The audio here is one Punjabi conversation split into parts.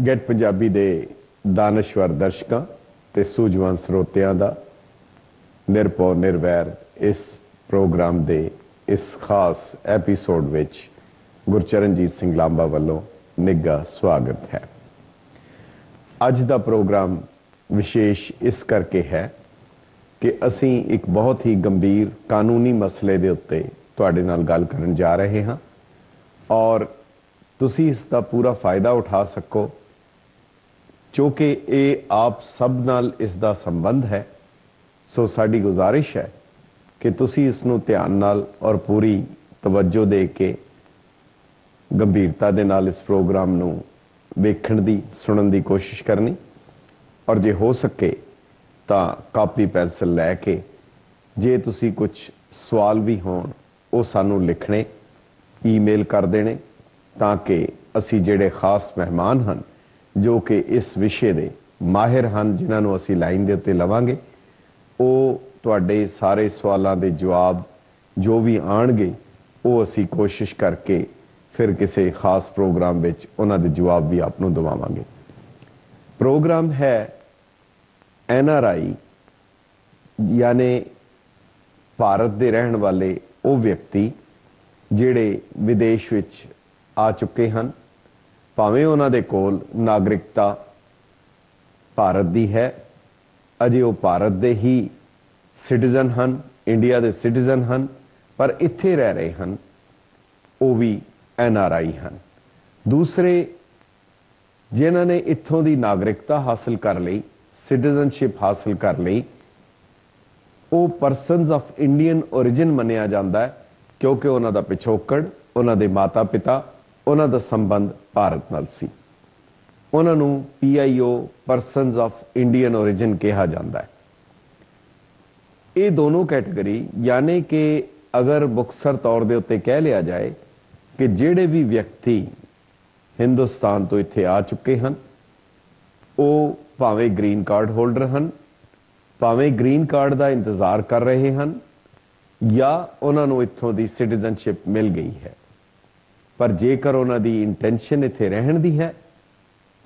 ਗੈਟ ਪੰਜਾਬੀ ਦੇ ਦਾਨਸ਼ਵਰ ਦਰਸ਼ਕਾਂ ਤੇ ਸੂਝਵਾਨ ਸਰੋਤਿਆਂ ਦਾ ਨਿਰਭਉ ਨਿਰਵੈਰ ਇਸ ਪ੍ਰੋਗਰਾਮ ਦੇ ਇਸ ਖਾਸ ਐਪੀਸੋਡ ਵਿੱਚ ਗੁਰਚਰਨਜੀਤ ਸਿੰਘ ਲਾਂਬਾ ਵੱਲੋਂ ਨਿੱਘਾ ਸਵਾਗਤ ਹੈ। ਅੱਜ ਦਾ ਪ੍ਰੋਗਰਾਮ ਵਿਸ਼ੇਸ਼ ਇਸ ਕਰਕੇ ਹੈ ਕਿ ਅਸੀਂ ਇੱਕ ਬਹੁਤ ਹੀ ਗੰਭੀਰ ਕਾਨੂੰਨੀ ਮਸਲੇ ਦੇ ਉੱਤੇ ਤੁਹਾਡੇ ਨਾਲ ਗੱਲ ਕਰਨ ਜਾ ਰਹੇ ਹਾਂ ਔਰ ਤੁਸੀਂ ਇਸ ਦਾ ਪੂਰਾ ਫਾਇਦਾ ਉਠਾ ਸਕੋ ਕਿਉਂਕਿ ਇਹ ਆਪ ਸਭ ਨਾਲ ਇਸ ਦਾ ਸੰਬੰਧ ਹੈ। ਸੋ ਸਾਡੀ ਗੁਜ਼ਾਰਿਸ਼ ਹੈ ਕਿ ਤੁਸੀਂ ਇਸ ਨੂੰ ਧਿਆਨ ਨਾਲ ਔਰ ਪੂਰੀ ਤਵੱਜੋ ਦੇ ਕੇ ਗੰਭੀਰਤਾ ਦੇ ਨਾਲ ਇਸ ਪ੍ਰੋਗਰਾਮ ਨੂੰ ਵੇਖਣ ਦੀ ਸੁਣਨ ਦੀ ਕੋਸ਼ਿਸ਼ ਕਰਨੀ ਔਰ ਜੇ ਹੋ ਸਕੇ ਤਾਂ ਕਾਪੀ ਪੈਨਸਲ ਲੈ ਕੇ ਜੇ ਤੁਸੀਂ ਕੁਝ ਸਵਾਲ ਵੀ ਹੋਣ ਉਹ ਸਾਨੂੰ ਲਿਖਣੇ ਈਮੇਲ ਕਰ ਦੇਣੇ ਤਾਂ ਕਿ ਅਸੀਂ ਜਿਹੜੇ ਖਾਸ ਮਹਿਮਾਨ ਹਨ ਜੋ ਕਿ ਇਸ ਵਿਸ਼ੇ ਦੇ ਮਾਹਿਰ ਹਨ ਜਿਨ੍ਹਾਂ ਨੂੰ ਅਸੀਂ ਲਾਈਨ ਦੇ ਉੱਤੇ ਲਵਾਂਗੇ ਉਹ ਤੁਹਾਡੇ ਸਾਰੇ ਸਵਾਲਾਂ ਦੇ ਜਵਾਬ ਜੋ ਵੀ ਆਣਗੇ ਉਹ ਅਸੀਂ ਕੋਸ਼ਿਸ਼ ਕਰਕੇ ਫਿਰ ਕਿਸੇ ਖਾਸ ਪ੍ਰੋਗਰਾਮ ਵਿੱਚ ਉਹਨਾਂ ਦੇ ਜਵਾਬ ਵੀ ਆਪ ਨੂੰ ਦਵਾਵਾਂਗੇ। ਪ੍ਰੋਗਰਾਮ ਹੈ NRI ਯਾਨੀ ਭਾਰਤ ਦੇ ਰਹਿਣ ਵਾਲੇ ਉਹ ਵਿਅਕਤੀ ਜਿਹੜੇ ਵਿਦੇਸ਼ ਵਿੱਚ ਆ ਚੁੱਕੇ ਹਨ ਭਾਵੇਂ ਉਹਨਾਂ ਦੇ ਕੋਲ ਨਾਗਰਿਕਤਾ ਭਾਰਤ ਦੀ ਹੈ ਅਜੇ ਉਹ ਭਾਰਤ ਦੇ ਹੀ ਸਿਟੀਜ਼ਨ ਹਨ ਇੰਡੀਆ ਦੇ ਸਿਟੀਜ਼ਨ ਹਨ ਪਰ ਇੱਥੇ ਰਹਿ ਰਹੇ ਹਨ ਉਹ ਵੀ NRI ਹਨ। ਦੂਸਰੇ ਜਿਨ੍ਹਾਂ ਨੇ ਇੱਥੋਂ ਦੀ ਨਾਗਰਿਕਤਾ ਹਾਸਲ ਕਰ ਲਈ ਸਿਟੀਜ਼ਨਸ਼ਿਪ ਹਾਸਲ ਕਰ ਲਈ ਉਹ ਪਰਸਨਸ ਆਫ ਇੰਡੀਅਨ origin ਮੰਨਿਆ ਜਾਂਦਾ ਹੈ ਕਿਉਂਕਿ ਉਹਨਾਂ ਦਾ ਪਿਛੋਕੜ ਉਹਨਾਂ ਦੇ ਮਾਤਾ ਪਿਤਾ ਉਹਨਾਂ ਦਾ ਸੰਬੰਧ ਭਾਰਤ ਨਾਲ ਸੀ। ਉਹਨਾਂ ਨੂੰ PIO persons of Indian origin ਕਿਹਾ ਜਾਂਦਾ ਹੈ। ਇਹ ਦੋਨੋਂ ਕੈਟੇਗਰੀ ਯਾਨੀ ਕਿ ਅਗਰ ਮੁਖਤਸਰ ਤੌਰ ਦੇ ਉੱਤੇ ਕਹਿ ਲਿਆ ਜਾਏ ਕਿ ਜਿਹੜੇ ਵੀ ਵਿਅਕਤੀ ਹਿੰਦੁਸਤਾਨ ਤੋਂ ਇੱਥੇ ਆ ਚੁੱਕੇ ਹਨ ਉਹ ਭਾਵੇਂ ਗ੍ਰੀਨ ਕਾਰਡ ਹੋਲਡਰ ਹਨ ਭਾਵੇਂ ਗ੍ਰੀਨ ਕਾਰਡ ਦਾ ਇੰਤਜ਼ਾਰ ਕਰ ਰਹੇ ਹਨ ਜਾਂ ਉਹਨਾਂ ਨੂੰ ਇੱਥੋਂ ਦੀ ਸਿਟੀਜ਼ਨਸ਼ਿਪ ਮਿਲ ਗਈ ਹੈ ਪਰ ਜੇਕਰ ਉਹਨਾਂ ਦੀ ਇੰਟੈਂਸ਼ਨ ਇੱਥੇ ਰਹਿਣ ਦੀ ਹੈ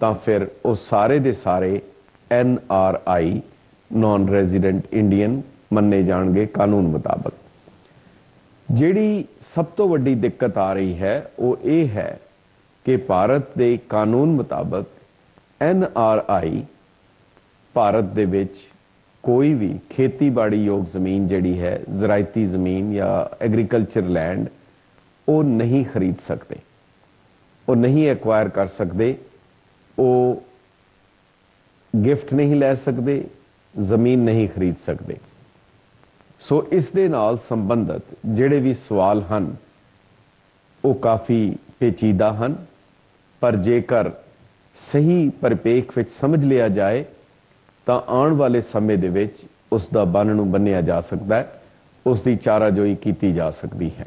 ਤਾਂ ਫਿਰ ਉਹ ਸਾਰੇ ਦੇ ਸਾਰੇ NRI ਨਾਨ ਰੈਜ਼ੀਡੈਂਟ ਇੰਡੀਅਨ ਮੰਨੇ ਜਾਣਗੇ ਕਾਨੂੰਨ ਮੁਤਾਬਕ। ਜਿਹੜੀ ਸਭ ਤੋਂ ਵੱਡੀ ਦਿੱਕਤ ਆ ਰਹੀ ਹੈ ਉਹ ਇਹ ਹੈ ਕਿ ਭਾਰਤ ਦੇ ਕਾਨੂੰਨ ਮੁਤਾਬਕ NRI ਭਾਰਤ ਦੇ ਵਿੱਚ ਕੋਈ ਵੀ ਖੇਤੀਬਾੜੀ ਯੋਗ ਜ਼ਮੀਨ ਜਿਹੜੀ ਹੈ ਜ਼ਰਾਇਤੀ ਜ਼ਮੀਨ ਜਾਂ ਐਗਰੀਕਲਚਰ ਲੈਂਡ ਉਹ ਨਹੀਂ ਖਰੀਦ ਸਕਦੇ ਉਹ ਨਹੀਂ ਐਕਵਾਇਰ ਕਰ ਸਕਦੇ ਉਹ ਗਿਫਟ ਨਹੀਂ ਲੈ ਸਕਦੇ ਜ਼ਮੀਨ ਨਹੀਂ ਖਰੀਦ ਸਕਦੇ। ਸੋ ਇਸ ਦੇ ਨਾਲ ਸੰਬੰਧਿਤ ਜਿਹੜੇ ਵੀ ਸਵਾਲ ਹਨ ਉਹ ਕਾਫੀ ਪੇਚੀਦਾ ਹਨ ਪਰ ਜੇਕਰ ਸਹੀ ਪਰਿਪੇਖ ਵਿੱਚ ਸਮਝ ਲਿਆ ਜਾਏ ਤਾਂ ਆਉਣ ਵਾਲੇ ਸਮੇਂ ਦੇ ਵਿੱਚ ਉਸ ਦਾ ਬੰਨ ਨੂੰ ਬੰਨਿਆ ਜਾ ਸਕਦਾ ਹੈ ਉਸ ਦੀ ਚਾਰਾਜੋਈ ਕੀਤੀ ਜਾ ਸਕਦੀ ਹੈ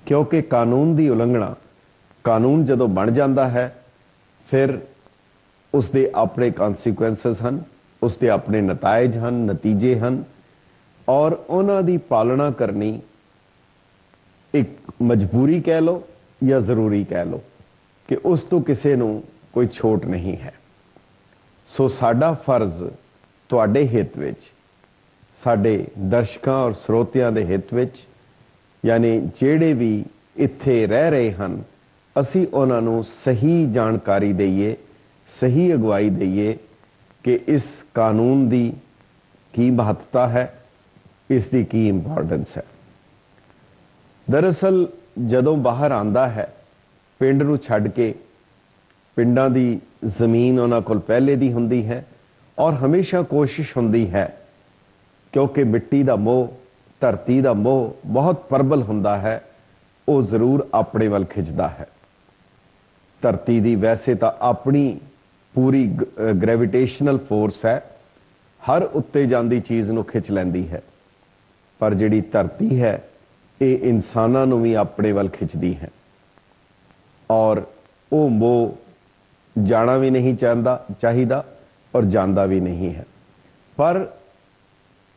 ਕਿਉਂਕਿ ਕਾਨੂੰਨ ਦੀ ਉਲੰਘਣਾ ਕਾਨੂੰਨ ਜਦੋਂ ਬਣ ਜਾਂਦਾ ਹੈ ਫਿਰ ਉਸ ਦੇ ਆਪਣੇ ਕਨਸੀਕੁਐਂਸਸ ਹਨ ਉਸ ਦੇ ਆਪਣੇ ਨਤਾਇਜ ਹਨ ਨਤੀਜੇ ਹਨ ਔਰ ਉਹਨਾਂ ਦੀ ਪਾਲਣਾ ਕਰਨੀ ਇੱਕ ਮਜਬੂਰੀ ਕਹਿ ਲਓ ਜਾਂ ਜ਼ਰੂਰੀ ਕਹਿ ਲਓ ਕਿ ਉਸ ਤੋਂ ਕਿਸੇ ਨੂੰ ਕੋਈ ਛੋਟ ਨਹੀਂ ਹੈ। ਸੋ ਸਾਡਾ ਫਰਜ਼ ਤੁਹਾਡੇ ਹਿੱਤ ਵਿੱਚ ਸਾਡੇ ਦਰਸ਼ਕਾਂ ਔਰ ਸਰੋਤਿਆਂ ਦੇ ਹਿੱਤ ਵਿੱਚ ਯਾਨੀ ਜਿਹੜੇ ਵੀ ਇੱਥੇ ਰਹਿ ਰਹੇ ਹਨ ਅਸੀਂ ਉਹਨਾਂ ਨੂੰ ਸਹੀ ਜਾਣਕਾਰੀ ਦਈਏ ਸਹੀ ਅਗਵਾਈ ਦਈਏ ਕਿ ਇਸ ਕਾਨੂੰਨ ਦੀ ਕੀ ਮਹੱਤਤਾ ਹੈ ਇਸ ਦੀ ਕੀ ਇੰਪੋਰਟੈਂਸ ਹੈ। ਦਰਅਸਲ ਜਦੋਂ ਬਾਹਰ ਆਂਦਾ ਹੈ ਪਿੰਡ ਨੂੰ ਛੱਡ ਕੇ ਪਿੰਡਾਂ ਦੀ ਜ਼ਮੀਨ ਉਹਨਾਂ ਕੋਲ ਪਹਿਲੇ ਦੀ ਹੁੰਦੀ ਹੈ ਔਰ ਹਮੇਸ਼ਾ ਕੋਸ਼ਿਸ਼ ਹੁੰਦੀ ਹੈ ਕਿਉਂਕਿ ਮਿੱਟੀ ਦਾ ਮੋਹ ਧਰਤੀ ਦਾ ਮੋਹ ਬਹੁਤ ਪ੍ਰਬਲ ਹੁੰਦਾ ਹੈ ਉਹ ਜ਼ਰੂਰ ਆਪਣੇ ਵੱਲ ਖਿੱਚਦਾ ਹੈ। ਧਰਤੀ ਦੀ ਵੈਸੇ ਤਾਂ ਆਪਣੀ ਪੂਰੀ ਗ੍ਰੈਵਿਟੇਸ਼ਨਲ ਫੋਰਸ ਹੈ ਹਰ ਉੱਤੇ ਜਾਂਦੀ ਚੀਜ਼ ਨੂੰ ਖਿੱਚ ਲੈਂਦੀ ਹੈ ਪਰ ਜਿਹੜੀ ਧਰਤੀ ਹੈ ਇਹ ਇਨਸਾਨਾਂ ਨੂੰ ਵੀ ਆਪਣੇ ਵੱਲ ਖਿੱਚਦੀ ਹੈ ਔਰ ਉਹ ਮੋਹ ਜਾਣਾ ਵੀ ਨਹੀਂ ਚਾਹੀਦਾ ਔਰ ਜਾਂਦਾ ਵੀ ਨਹੀਂ ਹੈ ਪਰ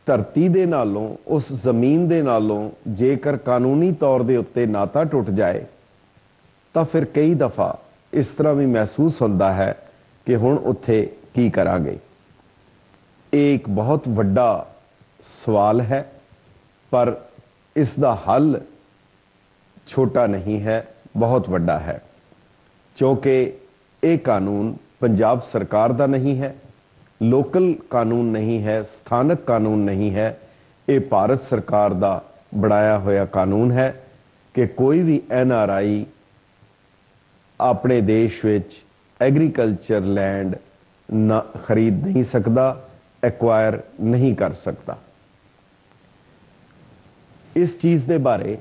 ਧਰਤੀ ਦੇ ਨਾਲੋਂ ਉਸ ਜ਼ਮੀਨ ਦੇ ਨਾਲੋਂ ਜੇਕਰ ਕਾਨੂੰਨੀ ਤੌਰ ਦੇ ਉੱਤੇ ਨਾਤਾ ਟੁੱਟ ਜਾਏ ਤਾਂ ਫਿਰ ਕਈ ਦਫਾ इस तरह भी महसूस होता है कि हुण उत्थे की करांगे। एक बहुत वड्डा सवाल है, पर इसका हल छोटा नहीं है, बहुत वड्डा है, क्योंकि ये कानून पंजाब सरकार का नहीं है, लोकल कानून नहीं है, स्थानक कानून नहीं है, ये भारत सरकार का बनाया होया कानून है कि कोई भी NRI अपने देश विच एग्रीकल्चर लैंड ना खरीद नहीं सकता, एक्वायर नहीं कर सकता। इस चीज़ के बारे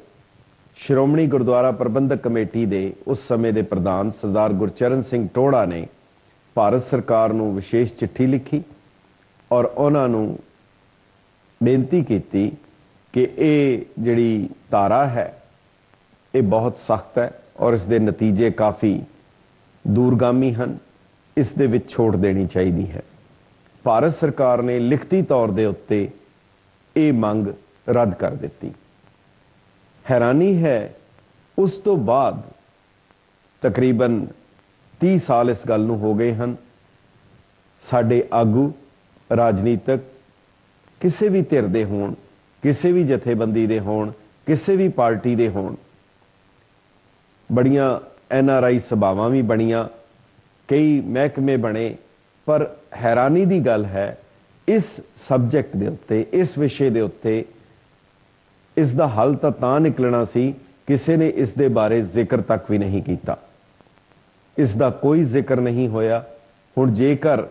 श्रोमणी गुरुद्वारा प्रबंधक कमेटी के उस समय के प्रधान सरदार गुरचरण सिंह टोड़ा ने भारत सरकार को विशेष चिट्ठी लिखी और उन्होंने बेनती की कि ये जिहड़ी धारा है ये बहुत सख्त है और इसके नतीजे काफ़ी दूरगामी हैं, इस दे विच छोड़ देनी चाहिए है। भारत सरकार ने लिखती तौर के उत्ते ये मंग रद्द कर दी। हैरानी है, उस तो बाद तकरीबन 30 साल इस गल नूं हो गए हैं, साडे आगू राजनीतिक किसी भी धिर दे होण, किसी भी जथेबंदी दे होण, किसी भी पार्टी दे होण, बड़ियां NRI सभावां भी बणियां, कई महकमे बने, पर हैरानी की गल है इस सबजैक्ट के उत्ते, इस विषय के उत्ते इसका हल तो निकलना सी, किसी ने इस दे बारे जिक्र तक भी नहीं किया, इसका कोई जिक्र नहीं होया। हुण जेकर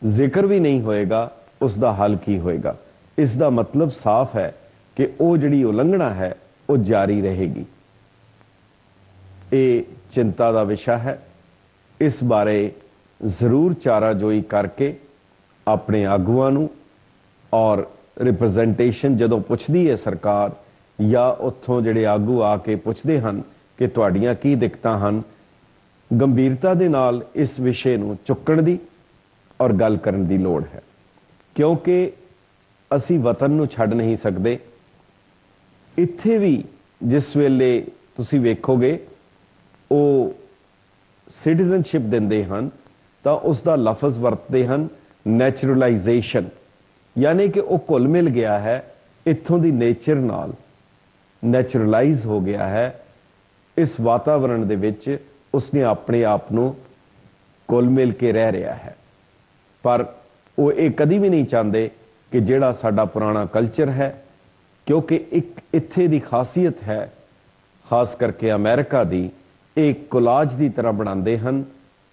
जिक्र भी नहीं होएगा उसका हल की होएगा? इसका मतलब साफ है कि वो जिहड़ी उलंघना है वो जारी रहेगी। ये चिंता का विषय है, इस बारे जरूर चाराजोई करके अपने आगुआं नूं और रिप्रजेंटेशन जदों पुछदी है सरकार या उत्थों जिहड़े आगू आके पुछदे हन कि तुहाड़ियां की दिक्कतां हन, गंभीरता दे नाल इस विषय नूं चुक्कण दी और गल करन दी लोड़ है, क्योंकि असी वतन नूं छड्ड नहीं सकते। इत्थे भी जिस वेले तुसी वेखोगे वो सिटीजनशिप दिंदे हन तां उसका लफज वरतते हन नैचुरलाइजेशन, यानी कि वो घुल मिल गया है इत्थों दी नेचर नाल, नैचुरलाइज हो गया है इस वातावरण दे विच, उसने अपने आप को घुल मिल के रह रहा है। पर वो ये कदी भी नहीं चाहते कि जिहड़ा साडा पुराना कल्चर है, क्योंकि एक इत्थे दी खासियत है खास करके अमेरिका दी, एक कोलाज की तरह बनाते हैं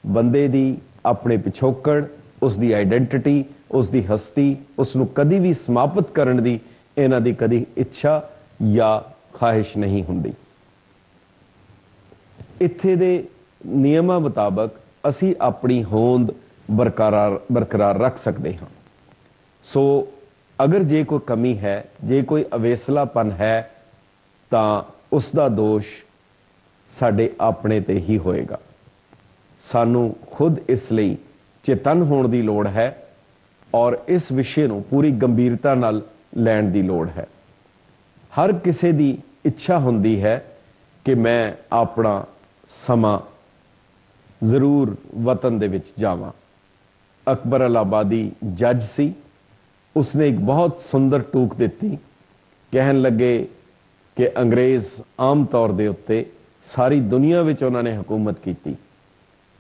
बंदे दी अपने पिछोकड़, उसकी आइडेंटिटी, उसकी हस्ती, उसनों कदी भी समाप्त करने की इन्हां दी कदी इच्छा या ख्वाहिश नहीं हुंदी। इत्थे दे नियमां मुताबक असी अपनी होंद बरकरार रख सकते हाँ। सो अगर जे कोई कमी है, जे कोई अवेसलापन है, तो उसका दोष साडे अपने ते ही होएगा। सानू खुद इसलिए चेतन होने की लोड़ है और इस विषय को पूरी गंभीरता नाल लैण की लोड़ है। हर किसी की इच्छा होंदी है कि मैं अपना समा जरूर वतन दे विच जावां। अकबर अलाहाबादी जज सी, उसने एक बहुत सुंदर टूक दी, कहन लगे कि अंग्रेज़ आम तौर के उत्ते सारी दुनिया विच उन्होंने हुकूमत की।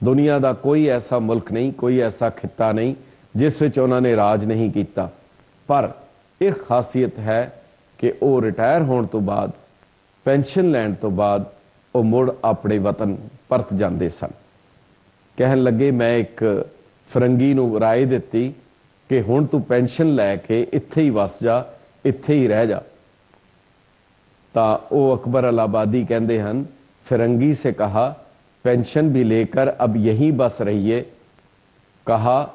दुनिया का कोई ऐसा मुल्क नहीं, कोई ऐसा खिता नहीं जिस विच उन्होंने राज नहीं किया, पर एक खासियत है कि वो रिटायर होने तो बाद, पेंशन लैण तो बाद वो मुड़ अपने वतन परत जाते सन। कहन लगे, मैं एक फरंगी नूं राय दी कि हुण तू पेंशन लैके इत्थे ही वस जा, इत्थे ही रह जा। तो वो अकबर अलाहाबादी कहते हैं, फिरंगी से कहा पेंशन भी लेकर अब यहीं बस रहिए, कहा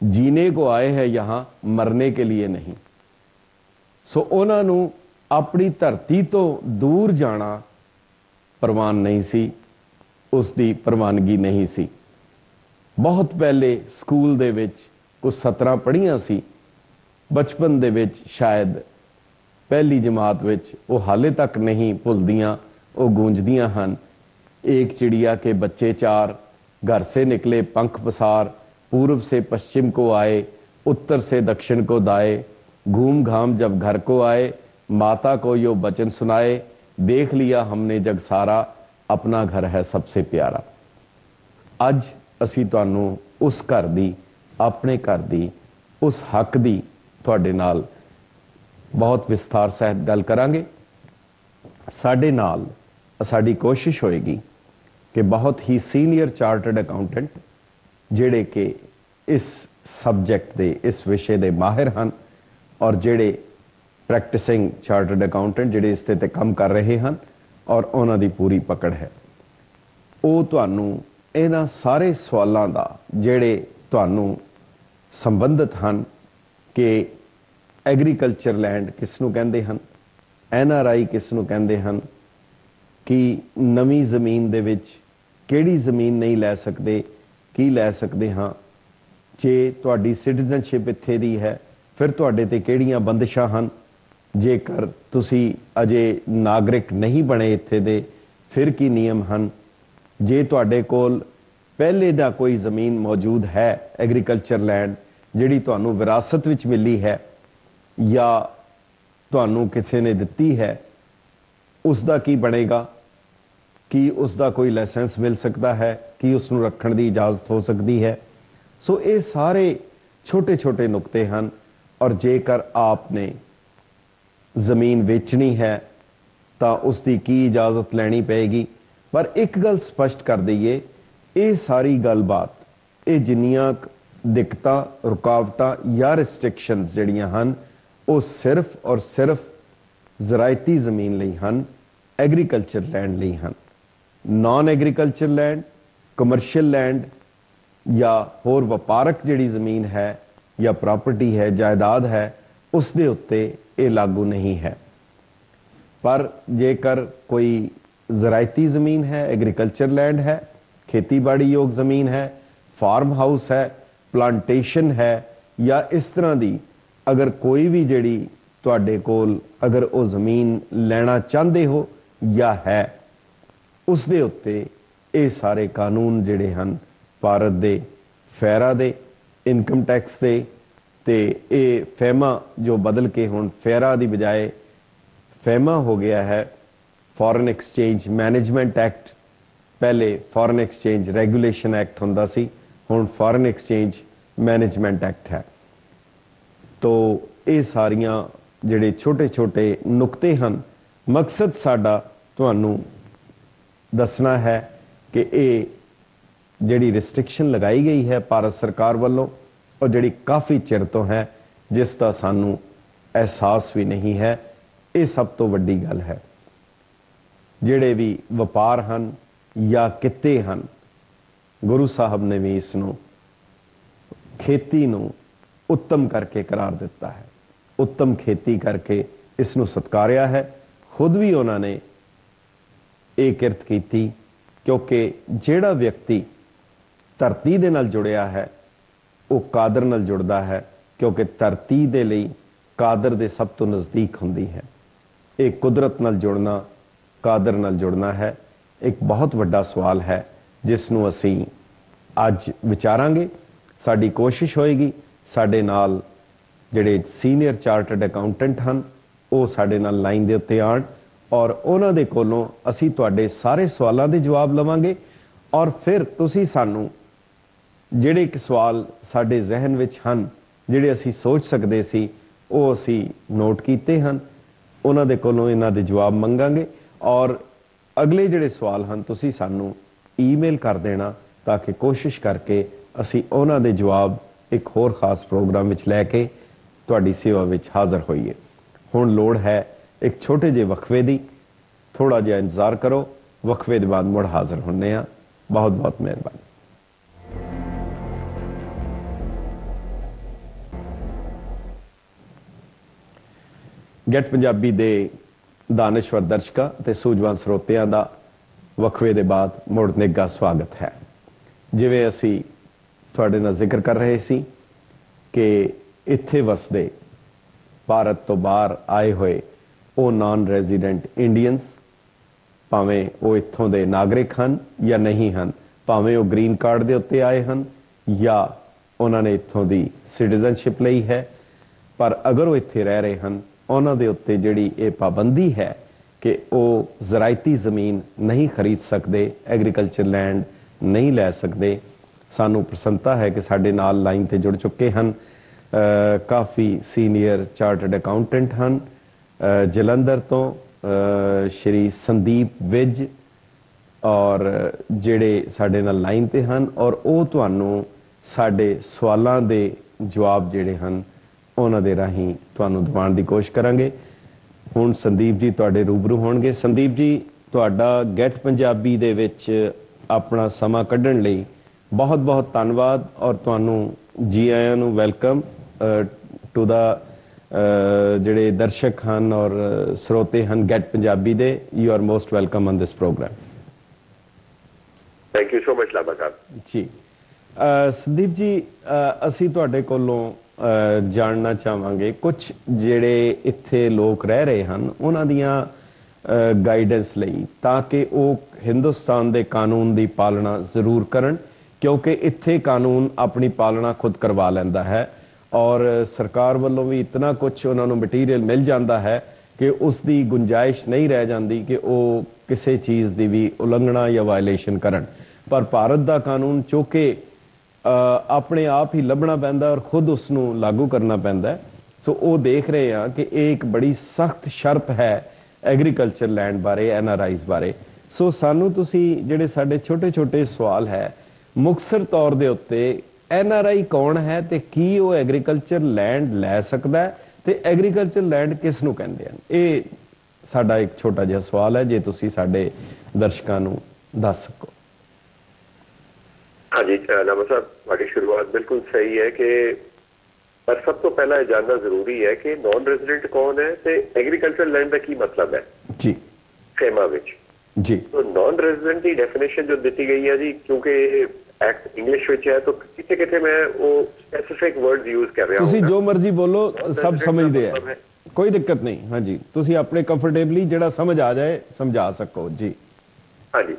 जीने को आए हैं यहाँ, मरने के लिए नहीं। सो उन्होंने अपनी धरती तो दूर जाना प्रवान नहीं सी, उसकी प्रवानगी नहीं सी। बहुत पहले स्कूल दे विच कुछ सतरां पढ़ियां सी, बचपन दे विच शायद पहली जमात विच वो हाले तक नहीं भुलदियां, वो गूंजदियां हन। एक चिड़िया के बच्चे चार, घर से निकले पंख पसार, पूर्व से पश्चिम को आए, उत्तर से दक्षिण को दाए, घूम घाम जब घर को आए, माता को यो वचन सुनाए, देख लिया हमने जग सारा, अपना घर है सबसे प्यारा। ਅੱਜ ਅਸੀਂ ਤੁਹਾਨੂੰ ਉਸ ਘਰ ਦੀ, ਆਪਣੇ ਘਰ ਦੀ, ਉਸ ਹੱਕ ਦੀ ਤੁਹਾਡੇ ਨਾਲ ਬਹੁਤ ਵਿਸਥਾਰ ਸਹਿਤ ਗੱਲ ਕਰਾਂਗੇ। ਸਾਡੇ ਨਾਲ ਸਾਡੀ ਕੋਸ਼ਿਸ਼ ਹੋਏਗੀ ਕਿ ਬਹੁਤ ਹੀ ਸੀਨੀਅਰ ਚਾਰਟਰਡ ਅਕਾਊਂਟੈਂਟ ਜਿਹੜੇ ਕਿ ਇਸ ਸਬਜੈਕਟ ਦੇ, ਇਸ ਵਿਸ਼ੇ ਦੇ ਮਾਹਿਰ ਹਨ ਔਰ ਜਿਹੜੇ ਪ੍ਰੈਕਟਿਸਿੰਗ ਚਾਰਟਰਡ ਅਕਾਊਂਟੈਂਟ ਜਿਹੜੇ ਇਸ ਤੇ ਕੰਮ ਕਰ ਰਹੇ ਹਨ ਔਰ ਉਹਨਾਂ ਦੀ ਪੂਰੀ ਪਕੜ ਹੈ, ਉਹ ਤੁਹਾਨੂੰ ਇਹਨਾਂ ਸਾਰੇ ਸਵਾਲਾਂ ਦਾ ਜਿਹੜੇ ਤੁਹਾਨੂੰ ਸੰਬੰਧਿਤ ਹਨ ਕਿ ਐਗਰੀਕਲਚਰ ਲੈਂਡ ਕਿਸ ਨੂੰ ਕਹਿੰਦੇ ਹਨ, NRI ਕਿਸ ਨੂੰ ਕਹਿੰਦੇ ਹਨ, ਕਿ ਨਵੀਂ ਜ਼ਮੀਨ ਦੇ ਵਿੱਚ ਕਿਹੜੀ ਜ਼ਮੀਨ ਨਹੀਂ ਲੈ ਸਕਦੇ, ਕੀ ਲੈ ਸਕਦੇ ਹਾਂ, ਜੇ ਤੁਹਾਡੀ ਸਿਟੀਜ਼ਨਸ਼ਿਪ ਇੱਥੇ ਦੀ ਹੈ ਫਿਰ ਤੁਹਾਡੇ ਤੇ ਕਿਹੜੀਆਂ ਬੰਦਿਸ਼ਾਂ ਹਨ, ਜੇਕਰ ਤੁਸੀਂ ਅਜੇ ਨਾਗਰਿਕ ਨਹੀਂ ਬਣੇ ਇੱਥੇ ਦੇ ਫਿਰ ਕੀ ਨਿਯਮ ਹਨ, ਜੇ ਤੁਹਾਡੇ ਕੋਲ ਪਹਿਲੇ ਦਾ ਕੋਈ ਜ਼ਮੀਨ ਮੌਜੂਦ ਹੈ ਐਗਰੀਕਲਚਰ ਲੈਂਡ ਜਿਹੜੀ ਤੁਹਾਨੂੰ ਵਿਰਾਸਤ ਵਿੱਚ ਮਿਲੀ ਹੈ ਜਾਂ ਤੁਹਾਨੂੰ ਕਿਸੇ ਨੇ ਦਿੱਤੀ ਹੈ, ਉਸ ਦਾ ਕੀ ਬਣੇਗਾ, ਕੀ ਉਸ ਦਾ ਕੋਈ ਲਾਇਸੈਂਸ ਮਿਲ ਸਕਦਾ ਹੈ, ਕੀ ਉਸ ਨੂੰ ਰੱਖਣ ਦੀ ਇਜਾਜ਼ਤ ਹੋ ਸਕਦੀ ਹੈ। ਸੋ ਇਹ ਸਾਰੇ ਛੋਟੇ ਛੋਟੇ ਨੁਕਤੇ ਹਨ ਔਰ ਜੇਕਰ ਆਪਨੇ ਜ਼ਮੀਨ ਵੇਚਣੀ ਹੈ ਤਾਂ ਉਸ ਦੀ ਕੀ ਇਜਾਜ਼ਤ ਲੈਣੀ ਪਏਗੀ। ਪਰ ਇੱਕ ਗੱਲ ਸਪਸ਼ਟ ਕਰ ਦਈਏ, ਇਹ ਸਾਰੀ ਗੱਲਬਾਤ, ਇਹ ਜਿੰਨੀਆਂ ਦਿੱਕਤਾਂ, ਰੁਕਾਵਟਾਂ ਜਾਂ ਰਿਸਟ੍ਰਿਕਸ਼ਨਸ ਜਿਹੜੀਆਂ ਹਨ ਉਹ ਸਿਰਫ ਔਰ ਸਿਰਫ ਜ਼ਰਾਇਤੀ ਜ਼ਮੀਨ ਲਈ ਹਨ, ਐਗਰੀਕਲਚਰ ਲੈਂਡ ਲਈ ਹਨ। Non agriculture land, commercial land ਜਾਂ ਹੋਰ ਵਪਾਰਕ ਜਿਹੜੀ ਜ਼ਮੀਨ ਹੈ ਜਾਂ ਪ੍ਰਾਪਰਟੀ ਹੈ, ਜਾਇਦਾਦ ਹੈ, ਉਸ ਦੇ ਉੱਤੇ ਇਹ ਲਾਗੂ ਨਹੀਂ ਹੈ। ਪਰ ਜੇਕਰ ਕੋਈ ਜ਼ਰਾਇਤੀ ਜ਼ਮੀਨ ਹੈ, ਐਗਰੀਕਲਚਰ ਲੈਂਡ ਹੈ, ਖੇਤੀਬਾੜੀ ਯੋਗ ਜ਼ਮੀਨ ਹੈ, ਫਾਰਮ ਹਾਊਸ ਹੈ, ਪਲਾਂਟੇਸ਼ਨ ਹੈ ਜਾਂ ਇਸ ਤਰ੍ਹਾਂ ਦੀ ਅਗਰ ਕੋਈ ਵੀ ਜਿਹੜੀ ਤੁਹਾਡੇ ਕੋਲ ਅਗਰ ਉਹ ਜ਼ਮੀਨ ਲੈਣਾ ਚਾਹੁੰਦੇ ਹੋ ਜਾਂ ਹੈ, ਉਸ ਦੇ ਉੱਤੇ ਇਹ ਸਾਰੇ ਕਾਨੂੰਨ ਜਿਹੜੇ ਹਨ ਭਾਰਤ ਦੇ ਫੈਰਾ ਦੇ, ਇਨਕਮ ਟੈਕਸ ਦੇ, ਤੇ ਇਹ ਫੈਮਾ ਜੋ ਬਦਲ ਕੇ ਹੁਣ ਫੈਰਾ ਦੀ ਬਜਾਏ ਫੈਮਾ ਹੋ ਗਿਆ ਹੈ, ਫੋਰਨ ਐਕਸਚੇਂਜ ਮੈਨੇਜਮੈਂਟ ਐਕਟ, ਪਹਿਲੇ ਫੋਰਨ ਐਕਸਚੇਂਜ ਰੈਗੂਲੇਸ਼ਨ ਐਕਟ ਹੁੰਦਾ ਸੀ, ਹੁਣ ਫੋਰਨ ਐਕਸਚੇਂਜ ਮੈਨੇਜਮੈਂਟ ਐਕਟ ਹੈ। ਤੋ ਇਹ ਸਾਰੀਆਂ ਜਿਹੜੇ ਛੋਟੇ ਛੋਟੇ ਨੁਕਤੇ ਹਨ, ਮਕਸਦ ਸਾਡਾ ਤੁਹਾਨੂੰ ਦੱਸਣਾ ਹੈ ਕਿ ਇਹ ਜਿਹੜੀ ਰਿਸਟ੍ਰਿਕਸ਼ਨ ਲਗਾਈ ਗਈ ਹੈ ਭਾਰਤ ਸਰਕਾਰ ਵੱਲੋਂ ਔਰ ਜਿਹੜੀ ਕਾਫੀ ਚਿਰ ਤੋਂ ਹੈ, ਜਿਸ ਦਾ ਸਾਨੂੰ ਅਹਿਸਾਸ ਵੀ ਨਹੀਂ ਹੈ, ਇਹ ਸਭ ਤੋਂ ਵੱਡੀ ਗੱਲ ਹੈ। ਜਿਹੜੇ ਵੀ ਵਪਾਰ ਹਨ ਜਾਂ ਕਿੱਤੇ ਹਨ, ਗੁਰੂ ਸਾਹਿਬ ਨੇ ਵੀ ਇਸ ਨੂੰ, ਖੇਤੀ ਨੂੰ ਉੱਤਮ ਕਰਕੇ ਕਰਾਰ ਦਿੱਤਾ ਹੈ, ਉੱਤਮ ਖੇਤੀ ਕਰਕੇ ਇਸ ਨੂੰ ਸਤਕਾਰਿਆ ਹੈ। ਖੁਦ ਵੀ ਉਹਨਾਂ ਨੇ ਇਹ ਕਿਰਤ ਕੀਤੀ ਕਿਉਂਕਿ ਜਿਹੜਾ ਵਿਅਕਤੀ ਧਰਤੀ ਦੇ ਨਾਲ ਜੁੜਿਆ ਹੈ ਉਹ ਕਾਦਰ ਨਾਲ ਜੁੜਦਾ ਹੈ, ਕਿਉਂਕਿ ਧਰਤੀ ਦੇ ਲਈ ਕਾਦਰ ਦੇ ਸਭ ਤੋਂ ਨਜ਼ਦੀਕ ਹੁੰਦੀ ਹੈ। ਇਹ ਕੁਦਰਤ ਨਾਲ ਜੁੜਨਾ, ਕਾਦਰ ਨਾਲ ਜੁੜਨਾ ਹੈ, ਇੱਕ ਬਹੁਤ ਵੱਡਾ ਸਵਾਲ ਹੈ ਜਿਸ ਨੂੰ ਅਸੀਂ ਅੱਜ ਵਿਚਾਰਾਂਗੇ। ਸਾਡੀ ਕੋਸ਼ਿਸ਼ ਹੋਏਗੀ ਸਾਡੇ ਨਾਲ ਜਿਹੜੇ ਸੀਨੀਅਰ ਚਾਰਟਰਡ ਅਕਾਊਂਟੈਂਟ ਹਨ ਉਹ ਸਾਡੇ ਨਾਲ ਲਾਈਨ ਦੇ ਉੱਤੇ ਆਉਣ ਔਰ ਉਹਨਾਂ ਦੇ ਕੋਲੋਂ ਅਸੀਂ ਤੁਹਾਡੇ ਸਾਰੇ ਸਵਾਲਾਂ ਦੇ ਜਵਾਬ ਲਵਾਂਗੇ ਔਰ ਫਿਰ ਤੁਸੀਂ ਸਾਨੂੰ ਜਿਹੜੇ ਇੱਕ ਸਵਾਲ ਸਾਡੇ ਜ਼ਿਹਨ ਵਿੱਚ ਹਨ, ਜਿਹੜੇ ਅਸੀਂ ਸੋਚ ਸਕਦੇ ਸੀ, ਉਹ ਅਸੀਂ ਨੋਟ ਕੀਤੇ ਹਨ, ਉਹਨਾਂ ਦੇ ਕੋਲੋਂ ਇਹਨਾਂ ਦੇ ਜਵਾਬ ਮੰਗਾਂਗੇ ਔਰ ਅਗਲੇ ਜਿਹੜੇ ਸਵਾਲ ਹਨ ਤੁਸੀਂ ਸਾਨੂੰ ਈਮੇਲ ਕਰ ਦੇਣਾ ਤਾਂ ਕਿ ਕੋਸ਼ਿਸ਼ ਕਰਕੇ ਅਸੀਂ ਉਹਨਾਂ ਦੇ ਜਵਾਬ ਇੱਕ ਹੋਰ ਖਾਸ ਪ੍ਰੋਗਰਾਮ ਵਿੱਚ ਲੈ ਕੇ ਤੁਹਾਡੀ ਸੇਵਾ ਵਿੱਚ ਹਾਜ਼ਰ ਹੋਈਏ। ਹੁਣ ਲੋੜ ਹੈ ਇੱਕ ਛੋਟੇ ਜਿਹੇ ਵਕਫੇ ਦੀ, ਥੋੜਾ ਜਿਹਾ ਇੰਤਜ਼ਾਰ ਕਰੋ, ਵਕਫੇ ਦੇ ਬਾਅਦ ਮੁੜ ਹਾਜ਼ਰ ਹੁੰਨੇ ਆ। ਬਹੁਤ ਬਹੁਤ ਮਿਹਰਬਾਨੀ। ਗੈਟ ਪੰਜਾਬੀ ਦੇ ਦਾਨਿਸ਼ਵਰ ਦਰਸ਼ਕਾਂ ਤੇ ਸੂਝਵਾਨ ਸਰੋਤਿਆਂ ਦਾ ਵਕਫੇ ਦੇ ਬਾਅਦ ਮੁੜ ਨਿੱਘਾ ਸਵਾਗਤ ਹੈ। ਜਿਵੇਂ ਅਸੀਂ ਤੁਹਾਡੇ ਨਾਲ ਜ਼ਿਕਰ ਕਰ ਰਹੇ ਸੀ ਕਿ ਇੱਥੇ ਵਸਦੇ ਭਾਰਤ ਤੋਂ ਬਾਹਰ ਆਏ ਹੋਏ ਉਹ ਨਾਨ ਰੈਜ਼ੀਡੈਂਟ ਇੰਡੀਅਨਸ ਭਾਵੇਂ ਉਹ ਇੱਥੋਂ ਦੇ ਨਾਗਰਿਕ ਹਨ ਜਾਂ ਨਹੀਂ ਹਨ, ਭਾਵੇਂ ਉਹ ਗ੍ਰੀਨ ਕਾਰਡ ਦੇ ਉੱਤੇ ਆਏ ਹਨ ਜਾਂ ਉਹਨਾਂ ਨੇ ਇੱਥੋਂ ਦੀ ਸਿਟੀਜ਼ਨਸ਼ਿਪ ਲਈ ਹੈ, ਪਰ ਅਗਰ ਉਹ ਇੱਥੇ ਰਹਿ ਰਹੇ ਹਨ ਉਹਨਾਂ ਦੇ ਉੱਤੇ ਜਿਹੜੀ ਇਹ ਪਾਬੰਦੀ ਹੈ ਕਿ ਉਹ ਜ਼ਰਾਇਤੀ ਜ਼ਮੀਨ ਨਹੀਂ ਖਰੀਦ ਸਕਦੇ, ਐਗਰੀਕਲਚਰ ਲੈਂਡ ਨਹੀਂ ਲੈ ਸਕਦੇ। ਸਾਨੂੰ ਪ੍ਰਸੰਨਤਾ ਹੈ ਕਿ ਸਾਡੇ ਨਾਲ ਲਾਈਨ ਤੇ ਜੁੜ ਚੁੱਕੇ ਹਨ ਕਾਫੀ ਸੀਨੀਅਰ ਚਾਰਟਰਡ ਅਕਾਊਂਟੈਂਟ ਹਨ ਜਲੰਧਰ ਤੋਂ, ਸ਼੍ਰੀ ਸੰਦੀਪ ਵਿਜ, ਔਰ ਜਿਹੜੇ ਸਾਡੇ ਨਾਲ ਲਾਈਨ ਤੇ ਹਨ ਔਰ ਉਹ ਤੁਹਾਨੂੰ ਸਾਡੇ ਸਵਾਲਾਂ ਦੇ ਜਵਾਬ ਜਿਹੜੇ ਹਨ ਉਹਨਾਂ ਦੇ ਰਾਹੀਂ ਤੁਹਾਨੂੰ ਦਿਵਾਉਣ ਦੀ ਕੋਸ਼ਿਸ਼ ਕਰਾਂਗੇ। ਹੁਣ ਸੰਦੀਪ ਜੀ ਤੁਹਾਡੇ ਰੂਬਰੂ ਹੋਣਗੇ। ਸੰਦੀਪ ਜੀ, ਤੁਹਾਡਾ ਗੈਟ ਪੰਜਾਬੀ ਦੇ ਵਿੱਚ ਆਪਣਾ ਸਮਾਂ ਕੱਢਣ ਲਈ ਬਹੁਤ ਬਹੁਤ ਧੰਨਵਾਦ ਔਰ ਤੁਹਾਨੂੰ ਜੀ ਆਇਆਂ ਨੂੰ ਵੈਲਕਮ ਟੂ ਦਾ ਜਿਹੜੇ ਦਰਸ਼ਕ ਹਨ ਔਰ ਸਰੋਤੇ ਹਨ ਗੈਟ ਪੰਜਾਬੀ ਦੇ। You are most welcome on this programme. Thank you so much Lamba Sahib ji. Sandeep ਜੀ, ਅਸੀਂ ਤੁਹਾਡੇ ਕੋਲੋਂ ਜਾਣਨਾ ਚਾਹਾਂਗੇ ਕੁਝ ਜਿਹੜੇ ਇੱਥੇ ਲੋਕ ਰਹਿ ਰਹੇ ਹਨ ਉਹਨਾਂ ਦੀਆਂ ਗਾਈਡੈਂਸ ਲਈ, ਤਾਂ ਕਿ ਉਹ ਹਿੰਦੁਸਤਾਨ ਦੇ ਕਾਨੂੰਨ ਦੀ ਪਾਲਣਾ ਜ਼ਰੂਰ ਕਰਨ, ਕਿਉਂਕਿ ਇੱਥੇ ਕਾਨੂੰਨ ਆਪਣੀ ਪਾਲਣਾ ਖੁਦ ਕਰਵਾ ਲੈਂਦਾ ਹੈ ਔਰ ਸਰਕਾਰ ਵੱਲੋਂ ਵੀ ਇਤਨਾ ਕੁਝ ਉਹਨਾਂ ਨੂੰ ਮਟੀਰੀਅਲ ਮਿਲ ਜਾਂਦਾ ਹੈ ਕਿ ਉਸ ਦੀ ਗੁੰਜਾਇਸ਼ ਨਹੀਂ ਰਹਿ ਜਾਂਦੀ ਕਿ ਉਹ ਕਿਸੇ ਚੀਜ਼ ਦੀ ਵੀ ਉਲੰਘਣਾ ਜਾਂ ਵਾਇਲੇਸ਼ਨ ਕਰਨ। ਪਰ ਭਾਰਤ ਦਾ ਕਾਨੂੰਨ ਚੋਕੇ ਆਪਣੇ ਆਪ ਹੀ ਲੱਭਣਾ ਪੈਂਦਾ ਔਰ ਖੁਦ ਉਸ ਨੂੰ ਲਾਗੂ ਕਰਨਾ ਪੈਂਦਾ। ਸੋ ਉਹ ਦੇਖ ਰਹੇ ਹਾਂ ਕਿ ਇਹ ਇੱਕ ਬੜੀ ਸਖਤ ਸ਼ਰਤ ਹੈ ਐਗਰੀਕਲਚਰ ਲੈਂਡ ਬਾਰੇ, NRIs ਬਾਰੇ। ਸੋ ਸਾਨੂੰ ਤੁਸੀਂ ਜਿਹੜੇ ਸਾਡੇ ਛੋਟੇ ਛੋਟੇ ਸਵਾਲ ਹੈ ਮੁਕਤਸਰ ਤੌਰ ਦੇ ਉੱਤੇ, NRI ਕੌਣ ਹੈ ਤੇ ਕੀ ਉਹ ਐਗਰੀਕਲਚਰ ਲੈਂਡ ਲੈ ਸਕਦਾ ਹੈ ਤੇ ਐਗਰੀਕਲਚਰ ਲੈਂਡ ਕਿਸ ਨੂੰ ਕਹਿੰਦੇ ਹਨ? ਇਹ ਸਾਡਾ ਇੱਕ ਛੋਟਾ ਜਿਹਾ ਸਵਾਲ ਹੈ, ਜੇ ਤੁਸੀਂ ਸਾਡੇ ਦਰਸ਼ਕਾਂ ਨੂੰ ਦੱਸ ਸਕੋ। हाँ जी लामा साहब, ਤੁਹਾਡੀ ਸ਼ੁਰੂਆਤ ਬਿਲਕੁਲ ਸਹੀ ਹੈ ਕਿ ਪਰ ਸਭ ਤੋਂ ਪਹਿਲਾਂ ਇਹ ਜਾਣਨਾ ਜ਼ਰੂਰੀ ਹੈ ਕਿ ਨਾਨ ਰੈਜ਼ੀਡੈਂਟ ਕੌਣ ਹੈ ਤੇ ਐਗਰੀਕਲਚਰ ਲੈਂਡ ਦਾ ਕੀ ਮਤਲਬ ਹੈ ਜੀ ਫੇਮਾ ਵਿੱਚ। ਜੀ तो नॉन रेजिडेंट की डेफिनेशन जो दी गई है जी, क्योंकि एक्ट इंग्लिश ਵਿੱਚ ਹੈ तो कितने कितने मैं वो स्पेसिफिक वर्ड्स यूज कर रहा हूं। ਤੁਸੀਂ ਜੋ ਮਰਜ਼ੀ ਬੋਲੋ, ਸਭ ਸਮਝਦੇ ਆ, ਕੋਈ ਦਿੱਕਤ ਨਹੀਂ। ਹਾਂਜੀ, ਤੁਸੀਂ ਆਪਣੇ ਕੰਫਰਟੇਬਲੀ ਜਿਹੜਾ ਸਮਝ ਆ ਜਾਏ ਸਮਝਾ ਸਕੋ ਜੀ। हाँ जी,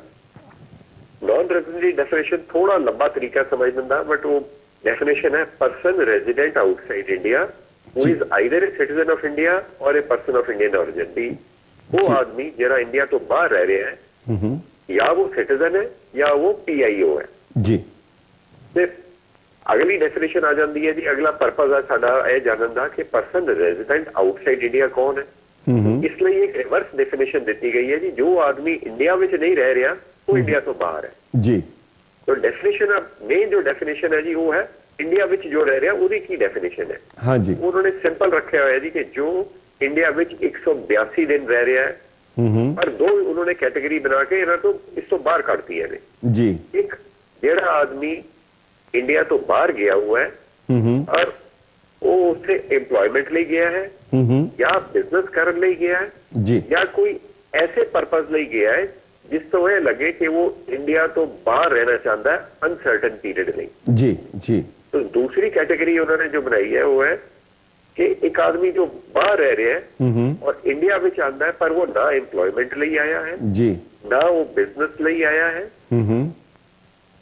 नॉन रेजिडेंट की डेफिनेशन थोड़ा लंबा तरीका समझने का, बट वो डेफिनेशन है person resident outside India who is either a citizen of India or a person of Indian origin. भी वो आदमी जरा इंडिया तो बाहर रह रहे हैं, या वो सिटीजन है या वो PIO है जी। ते अगली डेफिनेशन आ जाती है जी, अगला पर्पज है साडा यह जानने का कि पर्सन रेजिडेंट आउटसाइड इंडिया कौन है। इसलिए एक रिवर्स डेफिनेशन दी गई है जी, जो आदमी इंडिया में नहीं रह रहा वो इंडिया तो बाहर है जी। तो डेफिनेशन मेन जो डेफिनेशन है जी वो है इंडिया में जो रह रहा वो की डेफिनेशन है। हाँ जी, उन्होंने सिंपल रखा हुआ है जी कि जो इंडिया में 182 दिन रह रहा है, पर दो उन्होंने कैटेगरी बना के इन्होंने तो इस तो बाहर काटती है जी। एक जेड़ा आदमी इंडिया तो बाहर गया हुआ है और वो उससे एम्प्लॉयमेंट ले गया है या बिजनेस करने ले गया है जी, या कोई ऐसे पर्पज ले गया है जिस तो यह लगे कि वो इंडिया तो बाहर रहना चाहता है अनसर्टन पीरियड में जी जी। तो दूसरी कैटेगरी उन्होंने जो बनाई है वो है कि एक आदमी जो बाहर रह रहे हैं और इंडिया में आता है पर वो ना एम्प्लॉयमेंट ले आया है जी, ना वो बिजनेस ले आया है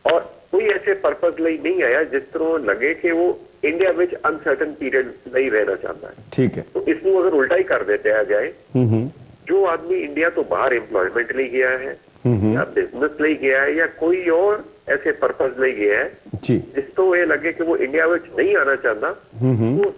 और कोई ऐसे पर्पज ले नहीं आया जिस तरह लगे कि वो इंडिया में अनसर्टन पीरियड नहीं रहना चाहता है। ठीक है, तो इसमें अगर उल्टा ही कर देते आ जाए, जो आदमी इंडिया तो बाहर एम्प्लॉयमेंट ले गया है या बिजनेस ले गया है या कोई और ऐसे पर्पज ले गया है जी, जिस तो ये लगे कि वो इंडिया में नहीं आना चाहता, वो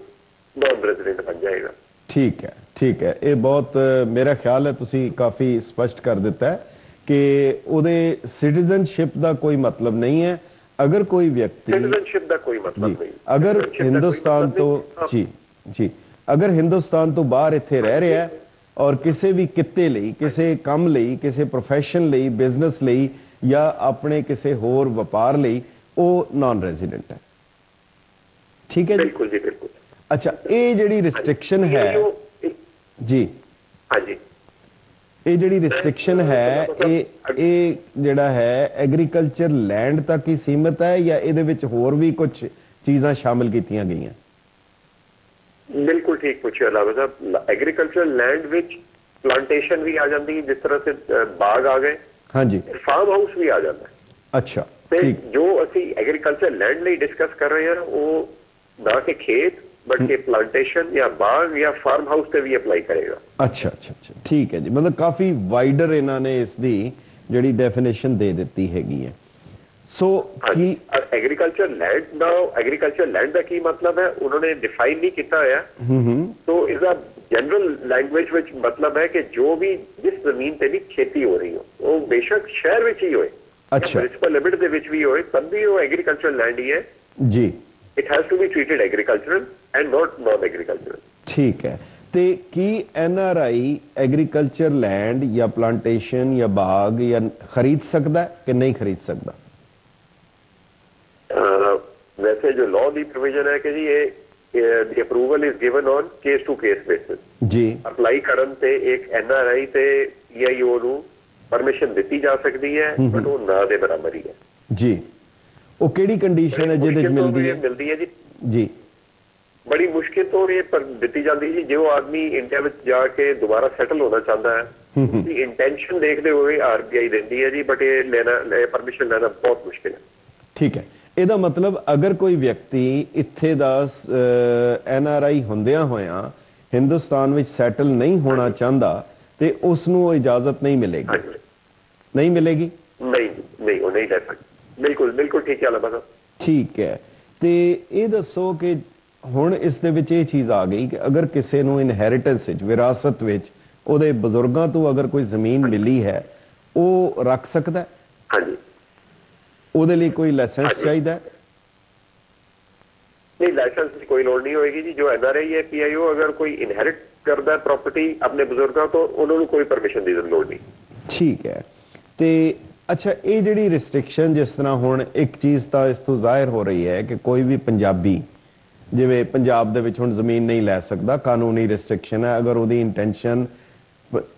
नॉन रेजिडेंट बन जाएगा। ठीक है, ठीक है। ये बहुत मेरा ख्याल है तुसी काफी स्पष्ट कर देता है कि उहदे सिटीजनशिप का कोई मतलब नहीं है। अगर कोई व्यक्ति सिटीजनशिप का कोई मतलब नहीं, अगर हिंदुस्तान तो जी जी, अगर हिंदुस्तान तो बाहर इत्थे रह रहा है और किसी भी किते लई, किसी काम लई, किसी प्रोफैशन लई, बिजनेस लई या अपने किसी होर व्यापार लई, वो नॉन रेजिडेंट है। ठीक है जी, बिल्कुल जी, बिल्कुल। अच्छा, ये जिहड़ी रिस्ट्रिक्शन है जी, हाँ जी, ये जिहड़ी रिस्ट्रिक्शन है ये जिहड़ा है एग्रीकल्चर लैंड तक ही सीमित है या इहदे विच होर भी कुछ चीज़ां शामिल कीतियां गईयां? बिल्कुल ठीक पूछे अलावा साहब, एग्रीकल्चर लैंड विच प्लांटेशन भी आ जाती है, जिस तरह से बाग आ गए, हाँ जी, फार्म हाउस भी आ जाता है। अच्छा ਤੇ ठीक, ਜੋ ਅਸੀਂ ਐਗਰੀਕਲਚਰ ਲੈਂਡ ਲਈ ਡਿਸਕਸ ਕਰ ਰਹੇ ਹਾਂ ਉਹ ਨਾ ਕਿ ਖੇਤ ਬਟ ਕਿ ਪਲਾਂਟੇਸ਼ਨ ਜਾਂ ਬਾਗ ਜਾਂ ਫਾਰਮ ਹਾਊਸ ਤੇ ਵੀ ਅਪਲਾਈ ਕਰੇਗਾ। ਅੱਛਾ ਅੱਛਾ ਅੱਛਾ ਠੀਕ ਹੈ ਜੀ, ਮਤਲਬ ਕਾਫੀ ਵਾਈਡਰ ਇਹਨਾਂ ਨੇ ਇਸ ਦੀ ਜਿਹੜੀ ਡੈਫੀਨੇਸ਼ਨ ਦੇ ਦਿੱਤੀ ਹੈਗੀ ਹੈ। ਸੋ ਕੀ ਐਗਰੀਕਲਚਰ ਲੈਂਡ ਦਾ, ਐਗਰੀਕਲਚਰ ਲੈਂਡ ਦਾ ਕੀ ਮਤਲਬ ਹੈ ਉਹਨਾਂ ਨੇ ਡਿਫਾਈਨ ਨਹੀਂ ਕੀਤਾ ਹੋਇਆ। ਸੋ ਇਸ ਦਾ ਜਨਰਲ ਲੈਂਗੁਏਜ ਵਿੱਚ ਮਤਲਬ ਹੈ ਕਿ ਜੋ ਵੀ ਜਿਸ ਜ਼ਮੀਨ ਤੇ ਵੀ ਖੇਤੀ ਹੋ ਰਹੀ ਹੋ, ਉਹ ਬੇਸ਼ੱਕ ਸ਼ਹਿਰ ਵਿੱਚ ਹੀ ਹੋਏ, ਅੱਛਾ ਮਿਊਨਿਸਪਲ ਲਿਮਿਟ ਦੇ ਵਿੱਚ ਵੀ ਹੋਏ, ਤਦ ਵੀ ਉਹ ਐਗਰੀਕਲਚਰ ਲੈਂਡ ਹੀ ਹੈ ਜੀ। It has to be treated agricultural and not non agricultural. ਠੀਕ ਹੈ, ਤੇ ਕੀ NRI ਐਗਰੀਕਲਚਰ ਲੈਂਡ ਜਾਂ ਪਲਾਂਟੇਸ਼ਨ ਜਾਂ ਬਾਗ ਜਾਂ ਖਰੀਦ ਸਕਦਾ ਹੈ ਕਿ ਨਹੀਂ ਖਰੀਦ ਸਕਦਾ? ਵੈਸੇ ਜੋ ਲਾਅ ਦੀ ਪ੍ਰੋਵੀਜ਼ਨ ਹੈ ਕਿ ਜੀ ਇਹ ਦੀ approval is given on case to case basis ਜੀ। ਅਪਲਾਈ ਕਰਨ ਤੇ ਇੱਕ NRI ਤੇ EIO ਨੂੰ ਪਰਮਿਸ਼ਨ ਦਿੱਤੀ ਜਾ ਸਕਦੀ ਹੈ, ਬਟ ਉਹ ਨਾ ਦੇ ਬਰਾਬਰ ਹੀ ਹੈ ਜੀ। ਉਹ ਕਿਹੜੀ ਕੰਡੀਸ਼ਨ ਹੈ ਜਿਹਦੇ ਵਿੱਚ ਮਿਲਦੀ ਹੈ? ਮਿਲਦੀ ਹੈ ਜੀ ਜੀ, ਬੜੀ ਮੁਸ਼ਕਿਲ ਤੋਂ ਇਹ ਪਰ ਦਿੱਤੀ ਜਾਂਦੀ ਹੈ। ਜੋ ਆਦਮੀ ਇੰਡੀਆ ਵਿੱਚ ਜਾ ਕੇ ਦੁਬਾਰਾ ਸੈਟਲ ਹੋਣਾ ਚਾਹੁੰਦਾ ਹੈ, ਉਹਦੀ ਇੰਟੈਂਸ਼ਨ ਦੇਖਦੇ ਹੋਏ RBI ਦਿੰਦੀ ਹੈ ਜੀ, ਬਟ ਇਹ ਲੈਣਾ, ਪਰਮਿਸ਼ਨ ਲੈਣਾ ਬਹੁਤ ਮੁਸ਼ਕਿਲ ਹੈ। ਠੀਕ ਹੈ, ਇਹਦਾ ਮਤਲਬ ਅਗਰ ਕੋਈ ਵਿਅਕਤੀ ਇੱਥੇ ਦਾ NRI ਹੁੰਦਿਆਂ ਹੋਇਆਂ ਹਿੰਦੁਸਤਾਨ ਵਿੱਚ ਸੈਟਲ ਨਹੀਂ ਹੋਣਾ ਚਾਹੁੰਦਾ ਤੇ ਉਸ ਨੂੰ ਉਹ ਇਜਾਜ਼ਤ ਨਹੀਂ ਮਿਲੇਗੀ? ਨਹੀਂ ਮਿਲੇਗੀ? ਨਹੀਂ ਉਹ ਨਹੀਂ ਲੈ ਸਕਦਾ। ਬਿਲਕੁਲ ਬਿਲਕੁਲ ਠੀਕ ਹੈ ਲਬਾ। ਠੀਕ ਹੈ, ਤੇ ਇਹ ਦੱਸੋ ਕਿ ਹੁਣ ਇਸ ਦੇ ਵਿੱਚ ਇਹ ਚੀਜ਼ ਆ ਗਈ ਕਿ ਅਗਰ ਕਿਸੇ ਨੂੰ ਇਨਹੈਰੀਟੈਂਸ ਵਿੱਚ, ਵਿਰਾਸਤ ਵਿੱਚ ਉਹਦੇ ਬਜ਼ੁਰਗਾਂ ਤੋਂ ਅਗਰ ਕੋਈ ਜ਼ਮੀਨ ਮਿਲੀ ਹੈ, ਉਹ ਰੱਖ ਸਕਦਾ? ਹਾਂਜੀ। ਉਹਦੇ ਲਈ ਕੋਈ ਲਾਇਸੈਂਸ ਚਾਹੀਦਾ? ਨਹੀਂ, ਲਾਇਸੈਂਸ ਦੀ ਕੋਈ ਲੋੜ ਨਹੀਂ ਹੋਏਗੀ ਜੀ। ਜੋ NRI ਹੈ, PIO ਅਗਰ ਕੋਈ ਇਨਹੈਰਿਟ ਕਰਦਾ ਪ੍ਰਾਪਰਟੀ ਆਪਣੇ ਬਜ਼ੁਰਗਾਂ ਤੋਂ, ਉਹਨਾਂ ਨੂੰ ਕੋਈ ਪਰਮਿਸ਼ਨ ਦੀ ਲੋੜ ਨਹੀਂ। ਠੀਕ ਹੈ, ਤੇ ਅੱਛਾ ਇਹ ਜਿਹੜੀ ਰਿਸਟ੍ਰਿਕਸ਼ਨ, ਜਿਸ ਤਰ੍ਹਾਂ ਹੁਣ ਇੱਕ ਚੀਜ਼ ਤਾਂ ਇਸ ਤੋਂ ਜ਼ਾਹਿਰ ਹੋ ਰਹੀ ਹੈ ਕਿ ਕੋਈ ਵੀ ਪੰਜਾਬੀ ਜਿਵੇਂ ਪੰਜਾਬ ਦੇ ਵਿੱਚ ਹੁਣ ਜ਼ਮੀਨ ਨਹੀਂ ਲੈ ਸਕਦਾ, ਕਾਨੂੰਨੀ ਰਿਸਟ੍ਰਿਕਸ਼ਨ ਹੈ ਅਗਰ ਉਹਦੀ ਇੰਟੈਂਸ਼ਨ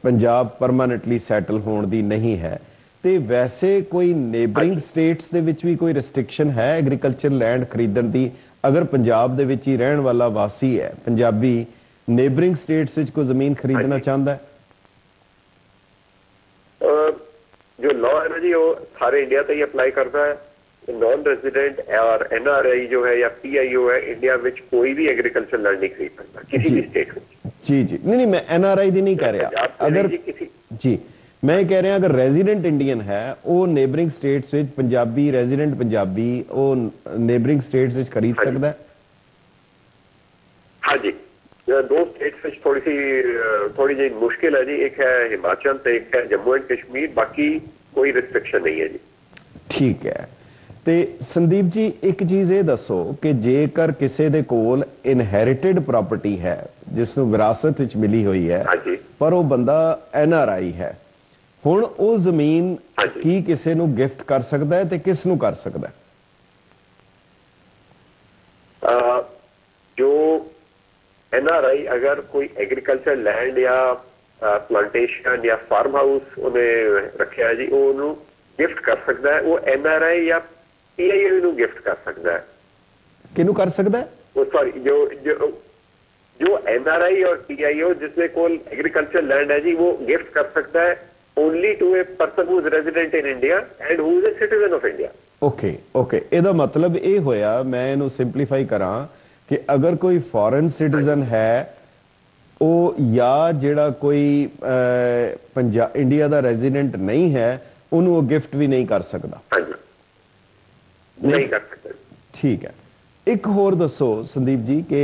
ਪੰਜਾਬ ਪਰਮਾਨੈਂਟਲੀ ਸੈਟਲ ਹੋਣ ਦੀ ਨਹੀਂ ਹੈ। ਤੇ ਵੈਸੇ ਕੋਈ ਨੇਬਰਿੰਗ ਸਟੇਟਸ ਦੇ ਵਿੱਚ ਵੀ ਕੋਈ ਰਿਸਟ੍ਰਿਕਸ਼ਨ ਹੈ ਐਗਰੀਕਲਚਰ ਲੈਂਡ ਖਰੀਦਣ ਦੀ? ਅਗਰ ਪੰਜਾਬ ਦੇ ਵਿੱਚ ਹੀ ਰਹਿਣ ਵਾਲਾ ਵਾਸੀ ਹੈ ਪੰਜਾਬੀ, ਨੇਬਰਿੰਗ ਸਟੇਟਸ ਵਿੱਚ ਕੋਈ ਜ਼ਮੀਨ ਖਰੀਦਣਾ ਚਾਹੁੰਦਾ ਹੈ? ਜੋ ਲਾਅ ਹੈ ਨਾ ਜੀ, ਉਹ ਸਾਰੇ ਇੰਡੀਆ ਤੇ ਹੀ ਅਪਲਾਈ ਕਰਦਾ ਹੈ। नॉन रेजिडेंट और NRI जो है या PIO है, इंडिया ਵਿੱਚ ਕੋਈ ਵੀ ਐਗਰੀਕਲਚਰ ਲੈਂਡ ਨਹੀਂ ਖਰੀਦ ਸਕਦਾ ਕਿਸੇ ਵੀ ਸਟੇਟ ਵਿੱਚ। ਜੀ ਜੀ, ਨਹੀਂ ਮੈਂ NRI ਦੀ ਨਹੀਂ ਕਹਿ ਰਿਹਾ। ਅਗਰ ਜੀ ਮੈਂ ਇਹ ਕਹਿ ਰਿਹਾ ਅਗਰ ਰੈਜ਼ੀਡੈਂਟ ਇੰਡੀਅਨ ਹੈ, ਉਹ ਨੇਬਰਿੰਗ ਸਟੇਟਸ ਵਿੱਚ ਪੰਜਾਬੀ, ਰੈਜ਼ੀਡੈਂਟ ਪੰਜਾਬੀ, ਉਹ ਨੇਬਰਿੰਗ ਸਟੇਟਸ ਵਿੱਚ ਖਰੀਦ ਸਕਦਾ ਹੈ? ਹਾਂਜੀ, ਦੋ ਸਟੇਟਸ ਵਿੱਚ ਥੋੜੀ ਜਿਹੀ ਮੁਸ਼ਕਿਲ ਹੈ ਜੀ। ਇੱਕ ਹੈ ਹਿਮਾਚਲ ਤੇ ਇੱਕ ਹੈ ਜੰਮੂ ਐਂਡ ਕਸ਼ਮੀਰ, ਬਾਕੀ ਕੋਈ ਰਿਸਟ੍ਰਿਕਸ਼ਨ ਨਹੀਂ ਹੈ ਜੀ। ਠੀਕ ਹੈ, ਤੇ ਸੰਦੀਪ ਜੀ ਇੱਕ ਚੀਜ਼ ਇਹ ਦੱਸੋ ਕਿ ਜੇਕਰ ਕਿਸੇ ਦੇ ਕੋਲ ਇਨਹੈਰਿਟਡ ਪ੍ਰਾਪਰਟੀ ਹੈ, ਜਿਸ ਨੂੰ ਵਿਰਾਸਤ ਵਿੱਚ ਮਿਲੀ ਹੋਈ ਹੈ, ਪਰ ਉਹ ਬੰਦਾ NRI ਹੈ, ਹੁਣ ਉਹ ਜ਼ਮੀਨ ਕੀ ਕਿਸੇ ਨੂੰ ਗਿਫਟ ਕਰ ਸਕਦਾ ਹੈ ਤੇ ਕਿਸ ਨੂੰ ਕਰ ਸਕਦਾ ਹੈ? ਜੋ NRI ਅਗਰ ਕੋਈ ਐਗਰੀਕਲਚਰ ਲੈਂਡ ਜਾਂ ਪਲਾਂਟੇਸ਼ਨ ਜਾਂ ਫਾਰਮ ਹਾਊਸ ਉਹਨੇ ਰੱਖਿਆ ਜੀ, ਉਹ ਉਹਨੂੰ ਗਿਫਟ ਕਰ ਸਕਦਾ ਹੈ। ਉਹ NRI ਜਾਂ PIO ਨੂੰ ਗਿਫਟ ਕਰ ਸਕਦਾ ਹੈ। ਕਿਹਨੂੰ ਕਰ ਸਕਦਾ ਹੈ? ਉਹ ਸੌਰੀ, ਜੋ NRI और PIO जिसमें कोल एग्रीकल्चर लैंड है जी, वो गिफ्ट कर सकता है only to a person who is resident in India and who is a citizen of India. Okay, ਇਹਦਾ ਮਤਲਬ ਇਹ ਹੋਇਆ, ਮੈਂ ਇਹਨੂੰ ਸਿੰਪਲੀਫਾਈ ਕਰਾਂ ਕਿ ਅਗਰ ਕੋਈ ਫੋਰਨ ਸਿਟੀਜ਼ਨ ਹੈ, ਉਹ ਜਾਂ ਜਿਹੜਾ ਕੋਈ ਇੰਡੀਆ ਦਾ ਰੈਜ਼ੀਡੈਂਟ ਨਹੀਂ ਹੈ, ਉਹਨੂੰ ਉਹ ਗਿਫਟ ਵੀ ਨਹੀਂ ਕਰ ਸਕਦਾ? ਹਾਂਜੀ, ਨਹੀਂ ਕਰ ਸਕਦਾ। ਠੀਕ ਹੈ, ਇੱਕ ਹੋਰ ਦੱਸੋ ਸੰਦੀਪ ਜੀ ਕਿ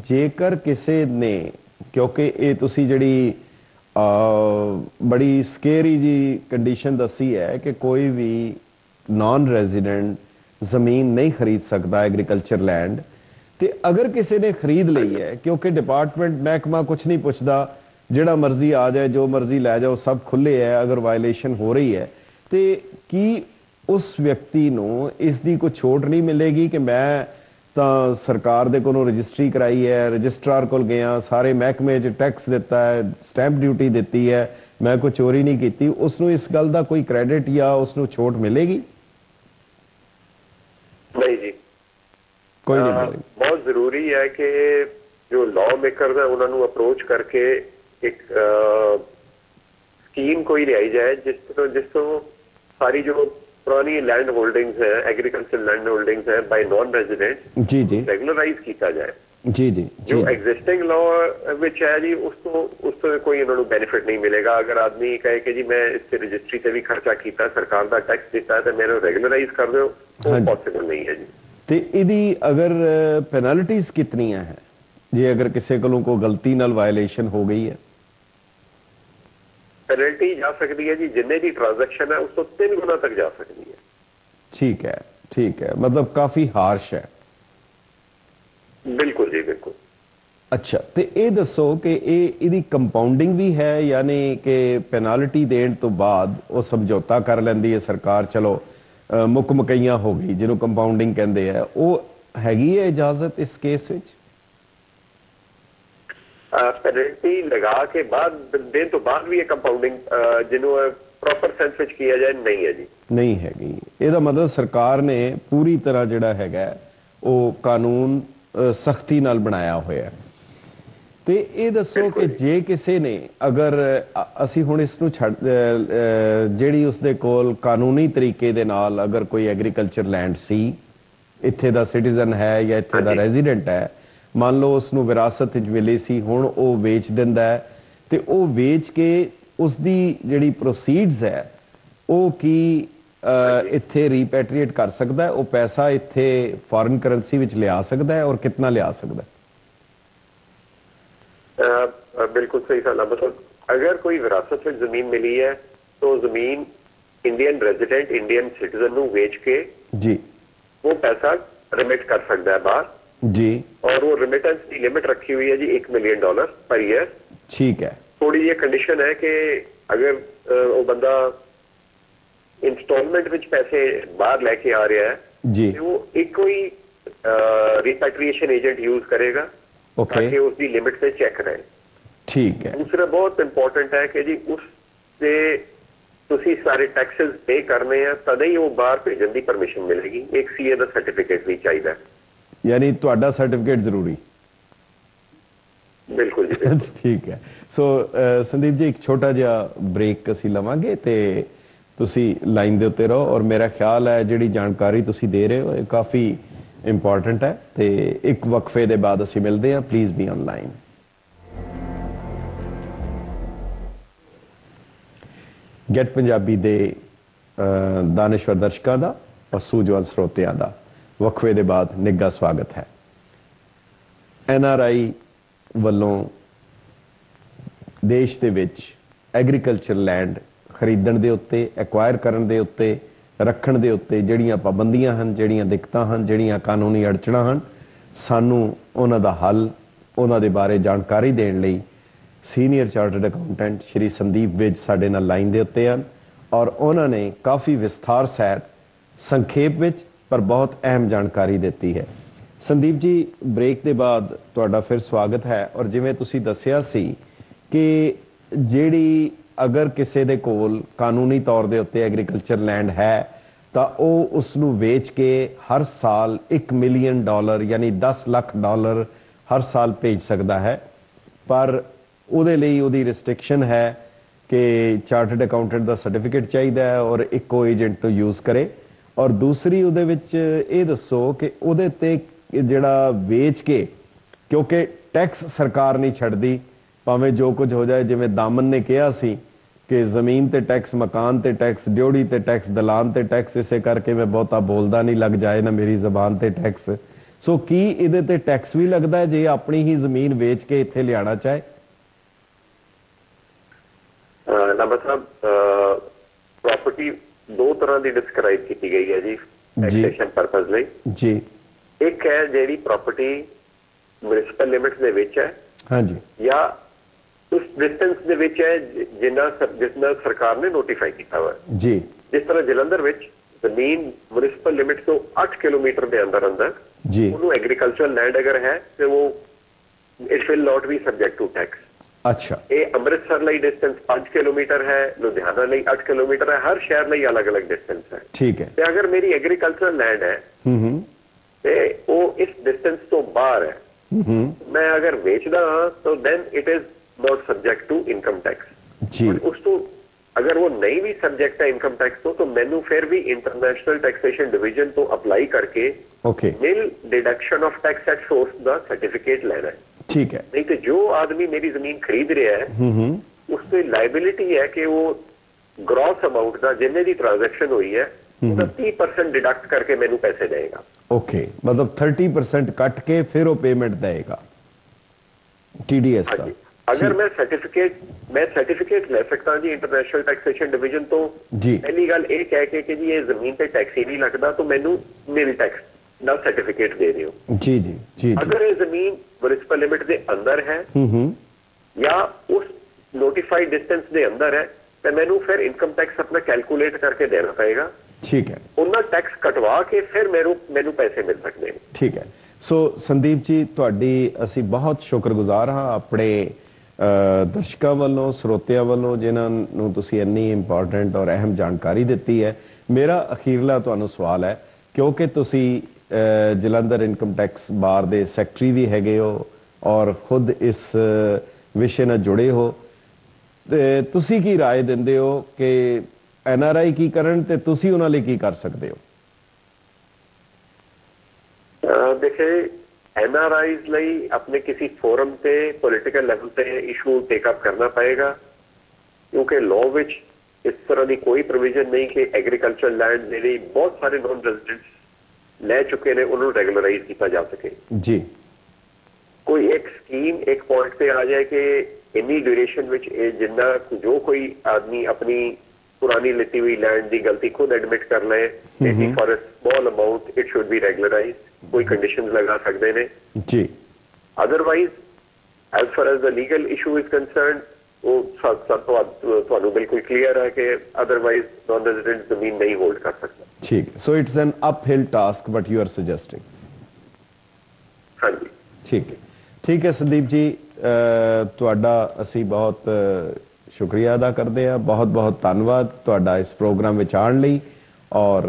ਜੇਕਰ ਕਿਸੇ ਨੇ, ਕਿਉਂਕਿ ਇਹ ਤੁਸੀਂ ਜਿਹੜੀ ਬੜੀ ਸਕੇਰੀ ਜੀ ਕੰਡੀਸ਼ਨ ਦੱਸੀ ਹੈ ਕਿ ਕੋਈ ਵੀ ਨਾਨ ਰੈਜ਼ੀਡੈਂਟ ਜ਼ਮੀਨ ਨਹੀਂ ਖਰੀਦ ਸਕਦਾ ਐਗਰੀਕਲਚਰ ਲੈਂਡ, ਤੇ ਅਗਰ ਕਿਸੇ ਨੇ ਖਰੀਦ ਲਈ ਹੈ, ਕਿਉਂਕਿ ਡਿਪਾਰਟਮੈਂਟ ਮਹਿਕਮਾ ਕੁਝ ਨਹੀਂ ਪੁੱਛਦਾ, ਜਿਹੜਾ ਮਰਜ਼ੀ ਆ ਜਾਏ, ਜੋ ਮਰਜ਼ੀ ਲੈ ਜਾਓ, ਸਭ ਖੁੱਲੇ ਹੈ, ਅਗਰ ਵਾਇਲੇਸ਼ਨ ਹੋ ਰਹੀ ਹੈ, ਤੇ ਕੀ ਉਸ ਵਿਅਕਤੀ ਨੂੰ ਇਸ ਦੀ ਕੋਈ ਛੋਟ ਨਹੀਂ ਮਿਲੇਗੀ ਕਿ ਮੈਂ ਤਾਂ ਸਰਕਾਰ ਦੇ ਕੋਲੋਂ ਰਜਿਸਟਰੀ ਕਰਾਈ ਹੈ, ਰਜਿਸਟਰਾਰ ਕੋਲ ਗਿਆ, ਸਾਰੇ ਮਹਿਕਮੇ 'ਚ ਟੈਕਸ ਦਿੱਤਾ ਹੈ, ਸਟੈਂਪ ਡਿਊਟੀ ਦਿੱਤੀ ਹੈ, ਮੈਂ ਕੋਈ ਚੋਰੀ ਨਹੀਂ ਕੀਤੀ, ਉਸ ਨੂੰ ਇਸ ਗੱਲ ਦਾ ਕੋਈ ਕ੍ਰੈਡਿਟ ਜਾਂ ਉਸ ਨੂੰ ਛੋਟ ਮਿਲੇਗੀ? ਨਹੀਂ ਜੀ, ਕੋਈ ਨਹੀਂ ਮਿਲੇਗੀ। ਬਹੁਤ ਜ਼ਰੂਰੀ ਹੈ ਕਿ ਜੋ ਲਾਅ ਮੇਕਰਸ ਹੈ ਉਹਨਾਂ ਨੂੰ ਅਪਰੋਚ ਕਰਕੇ ਇੱਕ स्कीम कोई लियाई जाए जिसको सारी जो पुरानी लैंड होल्डिंग्स है, एग्रीकल्चर लैंड होल्डिंग्स है बाय नॉन रेजिडेंट जी जी रेगुलराइज किया जाए। जी जी जो एग्जिस्टिंग लॉ विच है जी उसको कोई उन्होंने बेनिफिट नहीं मिलेगा। अगर आदमी कहे कि जी मैं इससे रजिस्ट्री से भी खर्चा किया, सरकार का टैक्स दिता है तो मैंने रेगुलराइज कर दो, वो पॉसिबल नहीं है जी। ਤੇ ਇਹਦੀ ਅਗਰ ਪੈਨਲਟੀਜ਼ ਕਿਤਨੀਆਂ ਹੈ ਜੇ ਅਗਰ ਕਿਸੇ ਕੋਲੋਂ ਕੋਈ ਗਲਤੀ ਨਾਲ ਵਾਇਲੇਸ਼ਨ ਹੋ ਗਈ ਹੈ? पेनल्टी जा सकती है जी, जिन्ने की ट्रांजैक्शन है उसको 3 गुना तक जा सकती है। ठीक है, मतलब काफी हार्श है। बिल्कुल जी बिल्कुल। अच्छा, तो ये दसो कि ਇਹਦੀ ਕੰਪਾਊਂਡਿੰਗ ਵੀ ਹੈ, यानी कि पेनल्टी देने तो बाद वो समझौता कर लेंदी है सरकार, चलो मुक मकईयां हो गई जिन्हों कंपाउंडिंग कहते हैं, वो हैगी है इजाजत इस केस विच? पेनल्टी लगा के बाद देने तो बाद भी ये कंपाउंडिंग जिन्हों प्रॉपर सेंस विच किया जाए नहीं है जी, नहीं हैगी। ਇਹਦਾ मतलब सरकार ने पूरी तरह ਜਿਹੜਾ ਹੈਗਾ ਉਹ ਕਾਨੂੰਨ ਸਖਤੀ ਨਾਲ ਬਣਾਇਆ ਹੋਇਆ ਹੈ। ਤੇ ਇਹ ਦੱਸੋ ਕਿ ਜੇ ਕਿਸੇ ਨੇ ਅਗਰ ਅਸੀਂ ਹੁਣ ਇਸ ਨੂੰ ਛੱਡ ਜਿਹੜੀ ਉਸਦੇ ਕੋਲ ਕਾਨੂੰਨੀ ਤਰੀਕੇ ਦੇ ਨਾਲ ਅਗਰ ਕੋਈ ਐਗਰੀਕਲਚਰ ਲੈਂਡ ਸੀ, ਇੱਥੇ ਦਾ ਸਿਟੀਜ਼ਨ ਹੈ ਜਾਂ ਇੱਥੇ ਦਾ ਰੈਜ਼ੀਡੈਂਟ ਹੈ, ਮੰਨ ਲਓ ਉਸ ਨੂੰ ਵਿਰਾਸਤ ਵਿੱਚ ਮਿਲੀ ਸੀ, ਹੁਣ ਉਹ ਵੇਚ ਦਿੰਦਾ ਹੈ ਤੇ ਉਹ ਵੇਚ ਕੇ ਉਸ ਦੀ ਜਿਹੜੀ ਪ੍ਰੋਸੀਡਸ ਹੈ ਉਹ ਕੀ ਇੱਥੇ ਰੀਪੈਟਰੀਏਟ ਕਰ ਸਕਦਾ ਹੈ? ਉਹ ਪੈਸਾ ਇੱਥੇ ਫੋਰਨ ਕਰੰਸੀ ਵਿੱਚ ਲਿਆ ਸਕਦਾ ਹੈ, ਔਰ ਕਿੰਨਾ ਲਿਆ ਸਕਦਾ ਹੈ? बिल्कुल सही सवाल। मतलब अगर कोई विरासत में जमीन मिली है तो जमीन इंडियन रेजिडेंट इंडियन सिटीजन को बेच के जी वो पैसा रिमिट कर सकता है बाहर जी, और वो रिमिटेंस की लिमिट रखी हुई है जी $1 मिलियन पर ईयर। ठीक है। थोड़ी ये कंडीशन है कि अगर वो बंदा इंस्टॉलमेंट में पैसे बाहर लेके आ रहा है जी, तो वो एक कोई रिपैट्रिएशन एजेंट यूज करेगा ताकि उसकी लिमिट से चेक रहे। ठीक है। दूसरा बहुत इंपॉर्टेंट है कि जी उससे तुसी सारे टैक्सेस पे करने हैं तद ही वो बाहर भेजन की परमिशन मिलेगी। एक सीए का सर्टिफिकेट भी चाहिए, यानी ਤੁਹਾਡਾ ਸਰਟੀਫਿਕੇਟ ਜ਼ਰੂਰੀ? ਬਿਲਕੁਲ ਜੀ ਠੀਕ ਹੈ। ਸੋ ਸੰਦੀਪ ਜੀ, ਇੱਕ ਛੋਟਾ ਜਿਹਾ ਬ੍ਰੇਕ ਅਸੀਂ ਲਵਾਂਗੇ ਤੇ ਤੁਸੀਂ ਲਾਈਨ ਦੇ ਉੱਤੇ ਰਹੋ, ਔਰ ਮੇਰਾ ਖਿਆਲ ਹੈ ਜਿਹੜੀ ਜਾਣਕਾਰੀ ਤੁਸੀਂ ਦੇ ਰਹੇ ਹੋ ਇਹ ਕਾਫੀ ਇੰਪੋਰਟੈਂਟ ਹੈ, ਤੇ ਇੱਕ ਵਕਫੇ ਦੇ ਬਾਅਦ ਅਸੀਂ ਮਿਲਦੇ ਹਾਂ। Please be online. Get Punjabi ਦੇ ਦਾਨਿਸ਼ਵਰ ਦਰਸ਼ਕਾਂ ਦਾ ਔਰ ਸੂਝਵਾਨ ਸਰੋਤਿਆਂ ਦਾ ਵਕਫੇ ਦੇ ਬਾਅਦ ਨਿੱਘਾ ਸਵਾਗਤ ਹੈ। NRI ਵੱਲੋਂ ਦੇਸ਼ ਦੇ ਵਿੱਚ ਐਗਰੀਕਲਚਰ ਲੈਂਡ ਖਰੀਦਣ ਦੇ ਉੱਤੇ, ਐਕਵਾਇਰ ਕਰਨ ਦੇ ਉੱਤੇ, ਰੱਖਣ ਦੇ ਉੱਤੇ ਜਿਹੜੀਆਂ ਪਾਬੰਦੀਆਂ ਹਨ, ਜਿਹੜੀਆਂ ਦਿੱਕਤਾਂ ਹਨ, ਜਿਹੜੀਆਂ ਕਾਨੂੰਨੀ ਅੜਚਣਾਂ ਹਨ, ਸਾਨੂੰ ਉਹਨਾਂ ਦਾ ਹੱਲ, ਉਹਨਾਂ ਦੇ ਬਾਰੇ ਜਾਣਕਾਰੀ ਦੇਣ ਲਈ ਸੀਨੀਅਰ ਚਾਰਟਰਡ ਅਕਾਊਂਟੈਂਟ ਸ਼੍ਰੀ ਸੰਦੀਪ ਵਿਜ ਸਾਡੇ ਨਾਲ ਲਾਈਨ ਦੇ ਉੱਤੇ ਹਨ, ਔਰ ਉਹਨਾਂ ਨੇ ਕਾਫੀ ਵਿਸਥਾਰ ਸਹਿਤ ਸੰਖੇਪ ਵਿੱਚ ਪਰ ਬਹੁਤ ਅਹਿਮ ਜਾਣਕਾਰੀ ਦਿੱਤੀ ਹੈ। ਸੰਦੀਪ ਜੀ, ਬ੍ਰੇਕ ਦੇ ਬਾਅਦ ਤੁਹਾਡਾ ਫਿਰ ਸਵਾਗਤ ਹੈ। ਔਰ ਜਿਵੇਂ ਤੁਸੀਂ ਦੱਸਿਆ ਸੀ ਕਿ ਜਿਹੜੀ ਅਗਰ ਕਿਸੇ ਦੇ ਕੋਲ ਕਾਨੂੰਨੀ ਤੌਰ ਦੇ ਉੱਤੇ ਐਗਰੀਕਲਚਰ ਲੈਂਡ ਹੈ ਤਾਂ ਉਹ ਉਸ ਨੂੰ ਵੇਚ ਕੇ ਹਰ ਸਾਲ $1 ਮਿਲੀਅਨ ਯਾਨੀ $10 ਲੱਖ ਹਰ ਸਾਲ ਭੇਜ ਸਕਦਾ ਹੈ, ਪਰ ਉਹਦੇ ਲਈ ਉਹਦੀ ਰਿਸਟ੍ਰਿਕਸ਼ਨ ਹੈ ਕਿ ਚਾਰਟਰਡ ਅਕਾਊਂਟੈਂਟ ਦਾ ਸਰਟੀਫਿਕੇਟ ਚਾਹੀਦਾ ਹੈ ਔਰ ਇੱਕੋ ਏਜੰਟ ਨੂੰ ਯੂਜ਼ ਕਰੇ। ਔਰ ਦੂਸਰੀ ਉਹਦੇ ਵਿੱਚ ਇਹ ਦੱਸੋ ਕਿ ਉਹਦੇ ਤੇ ਜਿਹੜਾ ਵੇਚ ਕੇ, ਕਿਉਂਕਿ ਟੈਕਸ ਸਰਕਾਰ ਨਹੀਂ ਛੱਡਦੀ ਭਾਵੇਂ ਜੋ ਕੁਝ ਹੋ ਜਾਏ, ਜਿਵੇਂ ਦਾਮਨ ਨੇ ਕਿਹਾ ਸੀ ਕਿ ਜ਼ਮੀਨ ਤੇ ਟੈਕਸ, ਮਕਾਨ ਤੇ ਟੈਕਸ, ਡਿਉੜੀ ਤੇ ਟੈਕਸ, ਦਲਾਨ ਤੇ ਟੈਕਸ, ਇਸੇ ਕਰਕੇ ਮੈਂ ਬਹੁਤਾ ਬੋਲਦਾ ਨਹੀਂ, ਲੱਗ ਜਾਏ ਨਾ ਮੇਰੀ ਜ਼ਬਾਨ ਤੇ ਟੈਕਸ। ਸੋ ਕੀ ਇਹਦੇ ਤੇ ਟੈਕਸ ਵੀ ਲੱਗਦਾ ਜੇ ਆਪਣੀ ਹੀ ਜ਼ਮੀਨ ਵੇਚ ਕੇ ਇੱਥੇ ਲਿਆਣਾ ਚਾਹੇ? मतलब प्रॉपर्टी दो तरह की डिस्क्राइब की गई है जी टैक्सेशन पर्पस ਲਈ जी। एक है ਜਿਹੜੀ प्रॉपर्टी म्युनिसिपल लिमिट्स ਦੇ ਵਿੱਚ ਹੈ, ਹਾਂਜੀ, ਜਾਂ उस डिस्टेंस ਦੇ ਵਿੱਚ ਹੈ ਜਿੰਨਾ ਸਰਕਾਰ ਨੇ ਨੋਟੀਫਾਈ ਕੀਤਾ ਹੋਇਆ ਜੀ। ਜਿਸ ਤਰ੍ਹਾਂ ਜਲੰਧਰ ਵਿੱਚ ਜ਼ਮੀਨ म्युनिसिपल लिमिट ਤੋਂ 8 ਕਿਲੋਮੀਟਰ ਦੇ ਅੰਦਰ ਅੰਦਰ ਜੀ ਉਹਨੂੰ ਐਗਰੀਕਲਚਰਲ ਲੈਂਡ ਅਗਰ ਹੈ ਤੇ ਉਹ it will not be subject to tax. अच्छा, ਇਹ ਅੰਮ੍ਰਿਤਸਰ ਲਈ ਡਿਸਟੈਂਸ 5 ਕਿਲੋਮੀਟਰ ਹੈ, ਲੁਧਿਆਣਾ ਲਈ 8 ਕਿਲੋਮੀਟਰ ਹੈ, ਹਰ ਸ਼ਹਿਰ ਲਈ ਅਲੱਗ-ਅਲੱਗ ਡਿਸਟੈਂਸ ਹੈ। ਠੀਕ ਹੈ। ਤੇ ਅਗਰ ਮੇਰੀ ਐਗਰੀਕਲਚਰਲ ਲੈਂਡ ਹੈ ਤੇ ਉਹ ਇਸ ਡਿਸਟੈਂਸ ਤੋਂ ਬਾਹਰ ਹੈ, ਮੈਂ ਅਗਰ ਵੇਚਦਾ ਹਾਂ ਤਾਂ then it is not subject to income tax. ਜੀ। ਉਸ ਤੋਂ अगर वो नहीं भी सब्जेक्ट है इनकम टैक्स तो मैनू फिर भी इंटरनेशनल टैक्सेशन डिवीजन तो अप्लाई करके nil deduction of tax at source का सर्टिफिकेट लेना है। ठीक है। नहीं तो जो आदमी मेरी जमीन खरीद रहा है उसकी लाइबिलिटी है कि वो ग्रॉस अमाउंट का जिन्ने की ट्रांजैक्शन हुई है 30% डिडक्ट करके मैनू पैसे देगा। ओके, मतलब 30% कट के फिर वो पेमेंट देगा टीडीएस का। अगर मैं सर्टिफिकेट ले सकता जी इंटरनेशनल टैक्सेशन डिवीजन तो जी पहली गल ये कह के जी ये जमीन पे टैक्स ही नहीं लगता तो मैनू नील टैक्स का सर्टिफिकेट दे रहे हो। जी जी जी। अगर ये जमीन म्युनिसिपल लिमिट के अंदर है या उस नोटिफाइड डिस्टेंस के अंदर है तो मैनू फिर इनकम टैक्स अपना कैलकुलेट करके देना पड़ेगा। ठीक है। उन्ना टैक्स कटवा के फिर मैनू पैसे मिल सकते हैं। ठीक है। सो संदीप जी ਤੁਹਾਡੀ ਅਸੀਂ ਬਹੁਤ ਸ਼ੁਕਰਗੁਜ਼ਾਰ ਹਾਂ ਆਪਣੇ ਦਰਸ਼ਕਾਂ ਵੱਲੋਂ, ਸਰੋਤਿਆਂ ਵੱਲੋਂ ਜਿਨ੍ਹਾਂ ਨੂੰ ਤੁਸੀਂ ਇੰਨੀ ਇੰਪੋਰਟੈਂਟ ਔਰ ਅਹਿਮ ਜਾਣਕਾਰੀ ਦਿੱਤੀ ਹੈ। ਮੇਰਾ ਅਖੀਰਲਾ ਤੁਹਾਨੂੰ ਸਵਾਲ ਹੈ, ਕਿਉਂਕਿ ਤੁਸੀਂ ਜਲੰਧਰ ਇਨਕਮ ਟੈਕਸ ਬਾਰ ਦੇ ਸੈਕਟਰੀ ਵੀ ਹੈਗੇ ਹੋ ਔਰ ਖੁਦ ਇਸ ਵਿਸ਼ੇ ਨਾਲ ਜੁੜੇ ਹੋ, ਤੇ ਤੁਸੀਂ ਕੀ ਰਾਏ ਦਿੰਦੇ ਹੋ ਕਿ ਐਨਆਰਆਈ ਕੀ ਕਰਨ ਤੇ ਤੁਸੀਂ ਉਹਨਾਂ ਲਈ ਕੀ ਕਰ ਸਕਦੇ ਹੋ? देखिए एनआरआईज ਲਈ अपने किसी फोरम पे पॉलिटिकल लेवल पे इशू टेकअप करना पड़ेगा क्योंकि लॉ विच इस तरह की कोई प्रोविजन नहीं कि एग्रीकल्चर लैंड मेरी बहुत सारे नॉन रेजिडेंट्स ले चुके ने उन्होंने रेगुलराइज किया जा सके जी। कोई एक स्कीम एक पॉइंट पे आ जाए कि इन्नी ड्यूरेशन विच जिन्ना जो कोई आदमी अपनी पुरानी लिती हुई लैंड की गलती खुद एडमिट कर ले for a small amount it should be regularised, कोई कंडीशंस लगा सकते हैं जी। Otherwise as far as the legal issue is concern वो तो बिल्कुल क्लियर है कि अदरवाइज नॉन रेजिडेंट जमीन नहीं होल्ड कर सकता। ठीक, so it's an uphill task but you are suggesting. हाँ जी ठीक है। ठीक है संदीप जी, ਤੁਹਾਡਾ ਅਸੀਂ ਬਹੁਤ ਸ਼ੁਕਰੀਆ ਅਦਾ ਕਰਦੇ ਹਾਂ। ਬਹੁਤ ਬਹੁਤ ਧੰਨਵਾਦ ਤੁਹਾਡਾ ਇਸ ਪ੍ਰੋਗਰਾਮ ਵਿੱਚ ਆਉਣ ਲਈ ਔਰ